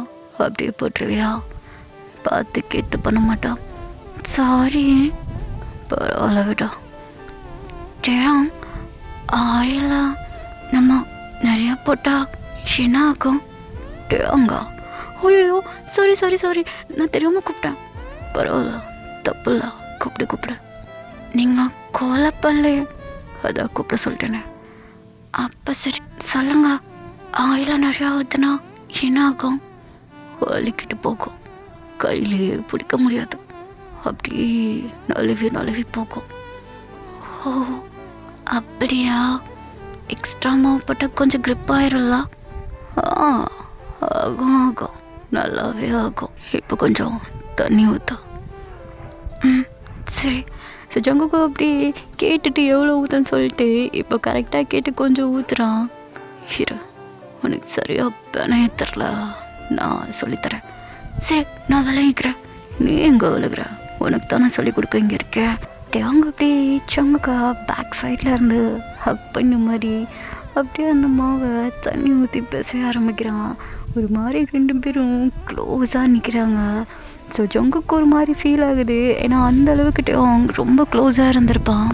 அப்படியே போட்டுருவியா? பார்த்து கேட்டு பண்ண மாட்டான். சாரி, பரவாயில்ல விடா. ஆயிலா நம்ம நிறையா போட்டா என்ன ஆகும்? டேங்கா. ஐயோ சாரி, நான் தெரியாமல் கூப்பிட்டேன். பரவாயில்ல, தப்பு இல்லை, கூப்பிடு. நீங்கள் கோலப்பல்லே, அதான் கூப்பிட சொல்லிட்டேனே. அப்போ சரி சொல்லுங்க, ஆயில நிறையா ஊற்றுனா என்ன ஆகும்? வலிக்கிட்டு போகும், கையிலேயே பிடிக்க முடியாது, அப்படியே நழுவி போகும். ஓ அப்படியா? எக்ஸ்ட்ரா மாவு போட்டால் கொஞ்சம் grip ஆயிரும்ல? ஆகும், நல்லாவே ஆகும். இப்போ கொஞ்சம் தண்ணி ஊற்று. சரி. ஸோ ஜங்குக்கு அப்படி கேட்டுட்டு எவ்வளோ ஊற்றுன்னு சொல்லிட்டு இப்போ கரெக்டாக கேட்டு கொஞ்சம் ஊற்றுறான். இரு, உனக்கு சரியாக பிணைய தெரில, நான் சொல்லித்தரேன். சரி, நான் விளையிக்கிறேன், நீ எங்கே விழுகிற? உனக்கு தான் நான் சொல்லிக் கொடுக்க இங்கே இருக்கேன். அவங்க அப்படியே சங்குக்கா பேக் சைடில் இருந்து ஹக் பண்ண மாதிரி அப்படியே அந்த மாவை தண்ணி ஊற்றி பேச ஆரம்பிக்கிறான். ஒரு மாதிரி 2 பேரும் க்ளோஸாக நிற்கிறாங்க. ஸோ ஜங்குக்கு ஒரு மாதிரி ஃபீல் ஆகுது, ஏன்னா அந்த அளவுக்கு அவங்க ரொம்ப க்ளோஸாக இருந்திருப்பான்.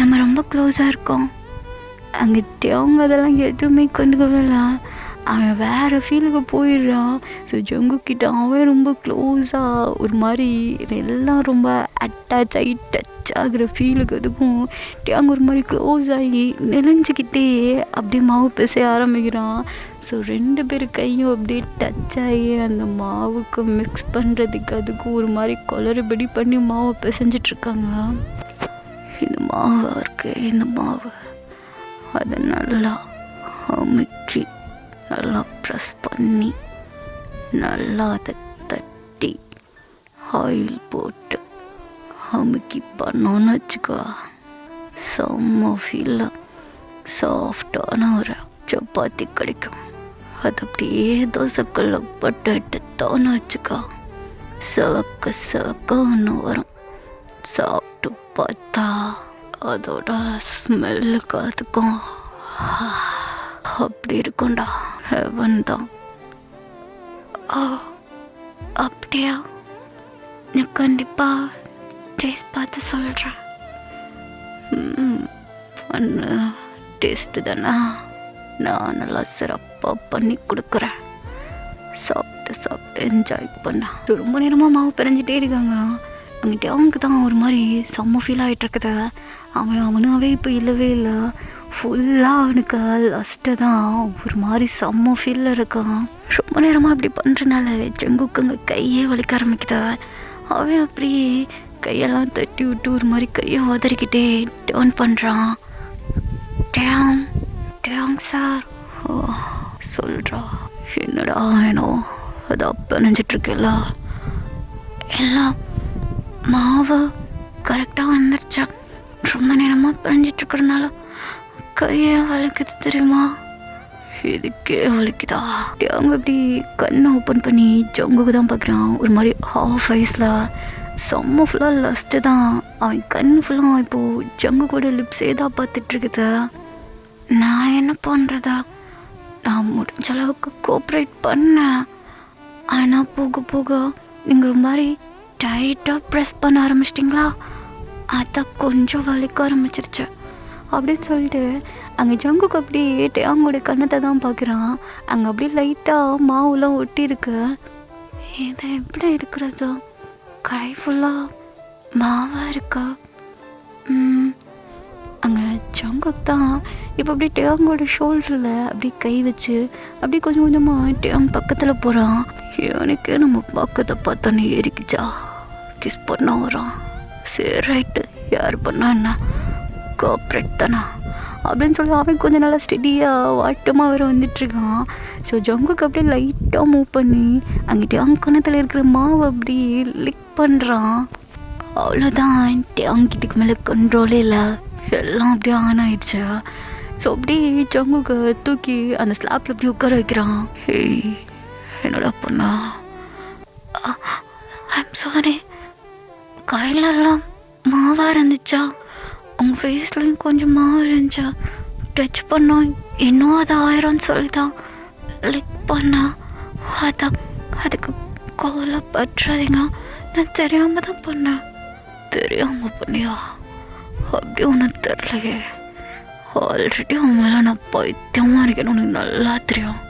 நம்ம ரொம்ப க்ளோஸாக இருக்கோம். அங்கே அவங்க அதெல்லாம் எதுவுமே கண்டுக்கவே இல்லை. அவன் வேறு ஃபீலுக்கு போயிடுறான். ஸோ ஜங்குக்கிட்ட அவன் ரொம்ப க்ளோஸாக ஒரு மாதிரி எல்லாம் ரொம்ப அட்டாச் ஆகி டச் ஆகிற ஃபீலுக்கு அதுக்கும் அவங்க ஒரு மாதிரி க்ளோஸ் ஆகி நெளிஞ்சிக்கிட்டே அப்படியே மாவு பேச ஆரம்பிக்கிறான். ஸோ 2 பேர் கையும் அப்படியே டச் ஆகி அந்த மாவுக்கு மிக்ஸ் பண்ணுறதுக்கு அதுக்கும் ஒரு மாதிரி குளறுபடி பண்ணி மாவை பிசைஞ்சிட்ருக்காங்க. இந்த மாவு இருக்குது, இந்த மாவு அதை நல்லா அமுக்கி நல்லா ப்ரெஸ் பண்ணி நல்லா அதை தட்டி ஆயில் போட்டு அமுக்கி பண்ணோன்னு வச்சுக்கோ, செம்ம ஃபீலாக சாஃப்டான ஒரு சப்பாத்தி கிடைக்கும். அது அப்படியே தோசைக்கல்ல போட்டு எடுத்தோன்னு வச்சுக்கோ, செவக்க ஒன்று வரும். சாப்பிட்டு பார்த்தா அதோட ஸ்மெல்லுக்கு அதுக்கும் அப்படி இருக்கும்டா, ஹெவன் தான். அப்படியா? நீ கண்டிப்பாக டேஸ்ட் பார்த்து சொல்கிறேன். டேஸ்ட்டு தானே, நான் நல்லா சிறப்பாக பண்ணி கொடுக்குறேன். சாப்பிட்டு என்ஜாய் பண்ண. ரொம்ப நேரமாக மாவு பிறஞ்சிட்டே இருக்காங்க. அங்கிட்ட அவனுக்கு தான் ஒரு மாதிரி செம்ம ஃபீல் ஆகிட்டுருக்குது. அவனாவே இப்போ இல்லவே இல்லை, ஃபுல்லாக அவனுக்கு லஸ்ட்டு தான் ஒரு மாதிரி செம்ம ஃபீலில் இருக்கான். ரொம்ப நேரமாக அப்படி பண்ணுறனால ஜங்குக்கு அங்கே கையே வலிக்க ஆரம்பிக்குது. அவன் அப்படியே கையெல்லாம் தட்டி விட்டு ஒரு மாதிரி கையை உதறிக்கிட்டே டேர்ன் பண்ணுறான். டேங் சார் சொல்கிறா. என்னடா வேணும்? அது அப்போ நினச்சிட்ருக்கேல்ல, எல்லாம் மாவு கரெக்டாக வந்துருச்சா? ரொம்ப நேரமாக பிணைஞ்சிட்ருக்கிறதுனால கையை வலிக்குது தெரியுமா? இதுக்கே வலிக்குதா? அவங்க அப்படி கண்ணை ஓப்பன் பண்ணி ஜங்குக்கு தான் பார்க்குறான். ஒரு மாதிரி ஹாஃப் ஐஸில் செம்ம ஃபுல்லாக லஸ்ட்டு தான். அவன் கண் ஃபுல்லாக இப்போது ஜங்கு கூட லிப்ஸே தான் பார்த்துட்ருக்குது. நான் என்ன பண்ணுறதா? நான் முடிஞ்ச அளவுக்கு கோஆப்ரேட் பண்ணேன். ஆனால் போக போக நீங்கள் ஒரு மாதிரி டைட்டாக ப்ரெஸ் பண்ண ஆரம்பிச்சிட்டிங்களா, அதை கொஞ்சம் வலிக்க ஆரம்பிச்சிருச்சு அப்படின்னு சொல்லிட்டு அங்கே ஜங்குக்கு அப்படியே அவங்களோட கண்ணத்தை தான் பார்க்குறான். அங்கே அப்படியே லைட்டாக மாவுலாம் ஒட்டி இருக்கு. இதை எப்படி இருக்கிறது? கை ஃபுல்லாக மாவாக இருக்கா? அங்கே ஜங்குக்கு தான் இப்போ அப்படியே டேங்கோட ஷோல்டரில் அப்படி கை வச்சு அப்படி கொஞ்சம் கொஞ்சமாக டேங் பக்கத்தில் போகிறான். எனக்கு நம்ம பக்கத்தை பார்த்தோன்னே ஏறிக்குச்சா, கிஸ் பண்ண வரான். சரி ரைட்டு, யார் பண்ணா என்ன, கோஆப்ரேட் தானா அப்படின்னு சொல்லி அவன் கொஞ்சம் நல்லா ஸ்டெடியாக வாட்டமாக வேறு வந்துட்டுருக்கான். ஸோ ஜங்குக்கு அப்படியே லைட்டாக மூவ் பண்ணி அங்கிட்ட அவங்க கணத்தில் இருக்கிற மாவை அப்படி லிக் பண்ணுறான். அவ்வளோதான், அவங்கிட்டக்கு மேலே கண்ட்ரோலே இல்லை, எல்லாம் அப்படியே ஆன் ஆயிடுச்சு. ஸோ அப்படியே ஜங்குக்கு தூக்கி அந்த ஸ்லாப்பில் அப்படி உட்கார வைக்கிறான். ஹேய் என்னடா பொண்ணா, ஐம் சாரி, கையிலெல்லாம் மாவாக இருந்துச்சா, உங்கள் ஃபேஸ்லையும் கொஞ்சம் மாவு இருந்துச்சா, டச் பண்ணோம் இன்னும் அது ஆயிரம்னு சொல்லி தான் லிக் பண்ணா, அதுக்கு கோவப்பட்டுறாதீங்க, நான் தெரியாமல் தான் பண்ணேன். தெரியாமல் பண்ணியா? அப்படி ஒன்றும் தெரிலையே, ஆல்ரெடி அவன் மேலே நான் பைத்தியமாக இருக்கேன்னு உனக்கு நல்லா தெரியும்.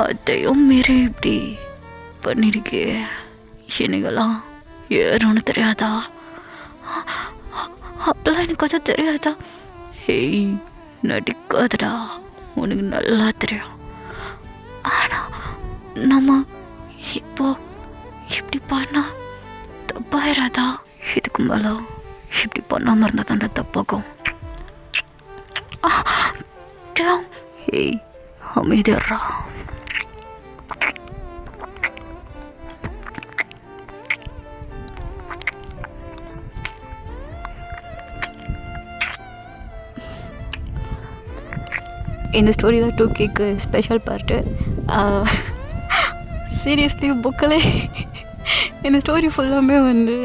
அதையும் மீறி இப்படி பண்ணியிருக்கே, எனக்கெல்லாம் ஏறும்னு தெரியாதா? அப்பெல்லாம் எனக்கு கொஞ்சம் தெரியாதா? ஹேய் நடிக்காதடா, உனக்கு நல்லா தெரியும். ஆனால் நம்ம இப்போ இப்படி பண்ணா தப்பாயிராதா? இதுக்கு மேலே இப்படி பண்ணாமல் இருந்தால் தாண்டா தப்பாகும். ஹேய் அமைதியாடுறா. இந்த ஸ்டோரி தான் 2Kக்கு ஸ்பெஷல் பார்ட்டு. சீரியஸ்லி புக்கில் இந்த ஸ்டோரி ஃபுல்லாமே வந்து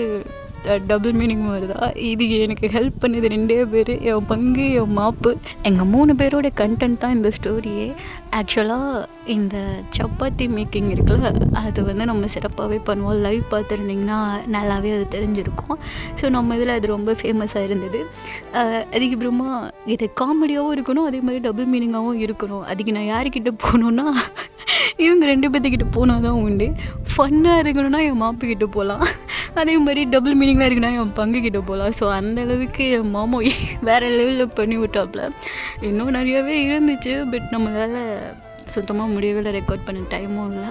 டபுள் மீனிங் மாதிரி தான். இது எனக்கு ஹெல்ப் பண்ணது 2 பேர், என் பங்கு என் மாப்பு. எங்கள் 3 பேரோட கண்டென்ட் தான் இந்த ஸ்டோரியே. ஆக்சுவலாக இந்த சப்பாத்தி மேக்கிங் இருக்குல்ல, அது வந்து நம்ம சிறப்பாகவே பண்ணுவோம். லைவ் பார்த்துருந்திங்கன்னா நல்லாவே அது தெரிஞ்சிருக்கும். ஸோ நம்ம இதில் அது ரொம்ப ஃபேமஸாக இருந்தது. அதுக்கப்புறமா இது காமெடியாகவும் இருக்கணும், அதே மாதிரி டபுள் மீனிங்காகவும் இருக்கணும். அதுக்கு நான் யாருக்கிட்ட போகணுன்னா இவங்க 2 பேர்த்துக்கிட்ட போனால் தான் உண்டு. ஃபன்னாக இருக்கணும்னா என் மாப்புக்கிட்ட போகலாம், அதே மாதிரி டபுள் மீனிங்லாம் இருக்குன்னா என் பங்குக்கிட்ட போகலாம். ஸோ அந்தளவுக்கு என் மாமா வேறு லெவலில் பண்ணி விட்டாப்புல. இன்னும் நிறையாவே இருந்துச்சு, பட் நம்மளால் சுத்தமாக முடியவே இல்லை, ரெக்கார்ட் பண்ண டைமும் இல்லை.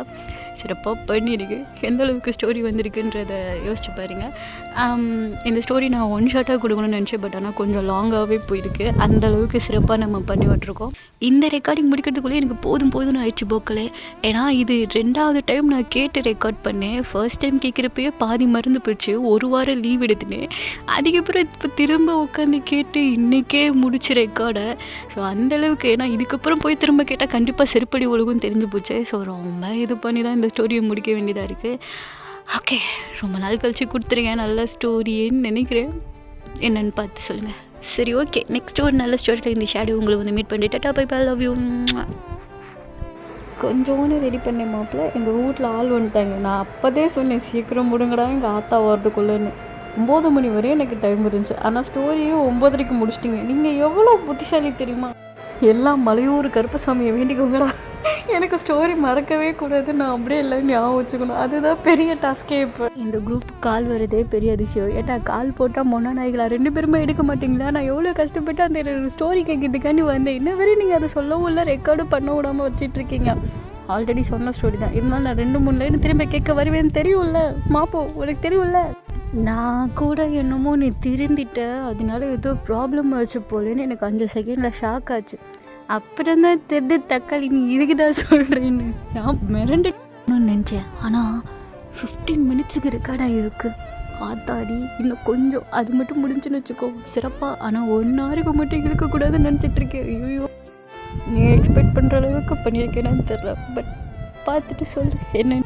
சிறப்பாக பண்ணியிருக்கு. எந்த அளவுக்கு ஸ்டோரி வந்திருக்குன்றதை யோசிச்சு பாருங்கள். இந்த ஸ்டோரி நான் ஒன் ஷாட்டாக கொடுக்கணும்னு நினச்சேன், பட் ஆனால் கொஞ்சம் லாங்காகவே போயிருக்கு. அந்தளவுக்கு சிறப்பாக நம்ம பண்ணி விட்டுருக்கோம். இந்த ரெக்கார்டிங் முடிக்கிறதுக்குள்ளே எனக்கு போதும்னு ஆயிடுச்சு போக்கலே. ஏன்னா இது 2வது டைம் நான் கேட்டு ரெக்கார்ட் பண்ணேன். ஃபர்ஸ்ட் டைம் கேட்குறப்பயே பாதி மறந்து போயிடுச்சு, 1 வாரம் லீவ் எடுத்துனேன். அதுக்கப்புறம் இப்போ திரும்ப உட்காந்து கேட்டு இன்றைக்கே முடிச்சு ரெக்கார்டை. ஸோ அந்தளவுக்கு, ஏன்னா இதுக்கப்புறம் போய் திரும்ப கேட்டால் கண்டிப்பாக செருப்படி ஒழுகும் தெரிஞ்சு போச்சு. ஸோ ரொம்ப இது பண்ணி தான் இந்த ஸ்டோரியை முடிக்க வேண்டியதாக இருக்குது. ஓகே, ரொம்ப நாள் கழிச்சு கொடுத்துருக்கேன் நல்ல ஸ்டோரின்னு நினைக்கிறேன். என்னென்னு பார்த்து சொல்லுங்கள். சரி ஓகே, நெக்ஸ்ட் ஒரு நல்ல ஸ்டோரியில் இந்த ஷேடோ உங்களை வந்து மீட் பண்ணிட்டு tata bye bye, love you. கொஞ்சோன்னு ரெடி பண்ணேன் மாப்பிள்ள. எங்கள் வீட்டில் ஆள் வந்துட்டாங்க. நான் அப்போதே சொன்னேன் சீக்கிரம் முடுங்கடா எங்கள் ஆத்தா வரதுக்குள்ளேன்னு. 9 மணி வரையும் எனக்கு டைம் இருந்துச்சு. ஆனால் ஸ்டோரியும் 9:30 முடிச்சிட்டிங்க. நீங்கள் எவ்வளோ புத்திசாலி தெரியுமா? எல்லாம் மலையூர் கருப்பசாமியை வேண்டிக்கோங்கடா. எனக்கு ஸ்டோரி மறக்கவே கூடாது, நான் அப்படியே எல்லாம் ஞாபகம் வச்சுக்கணும். அதுதான் பெரிய டாஸ்கே. இப்போ இந்த குரூப் கால் வருதே பெரிய அதிசயம். ஏட்டா கால் போட்டால் மொன்னா நாய்களா 2 பேருமே எடுக்க மாட்டிங்களா? நான் எவ்வளோ கஷ்டப்பட்டு அந்த ஸ்டோரி கேட்கறதுக்காண்டி வந்தேன். இன்ன வரையும் நீங்கள் அதை சொல்லவும் இல்லை, ரெக்கார்டும் பண்ண விடாமல் வச்சிட்ருக்கீங்க. ஆல்ரெடி சொன்ன ஸ்டோரி தான், இருந்தாலும் நான் 2-3 லைன் திரும்ப கேட்க வருவேன்னு தெரியும்ல மாப்போ, உனக்கு தெரியும்ல. நான் கூட என்னமோ நீ திருந்திட்ட, அதனால ஏதோ ப்ராப்ளம் ஆச்சு போலேன்னு எனக்கு 5 செகண்டில் ஷாக் ஆச்சு. அப்புறம் தான் தெரிஞ்சு தக்காளி நீ இதுக்கு தான் சொல்கிறேன்னு நான் மிரண்டுன்னு நினச்சேன். ஆனால் 15 மினிட்ஸுக்கு ரெக்கார்டாக இருக்குது. ஆத்தாடி இன்னும் கொஞ்சம் அது மட்டும் முடிஞ்சுன்னு வச்சுக்கோ சிறப்பாக. ஆனால் 1 ஹவருக்கு மட்டும் இழுக்கக்கூடாதுன்னு நினச்சிட்ருக்கேன். ஐயோ நீ எக்ஸ்பெக்ட் பண்ணுற அளவுக்கு பண்ணியிருக்கேனான்னு தெரில. பட் பார்த்துட்டு சொல்லு என்ன.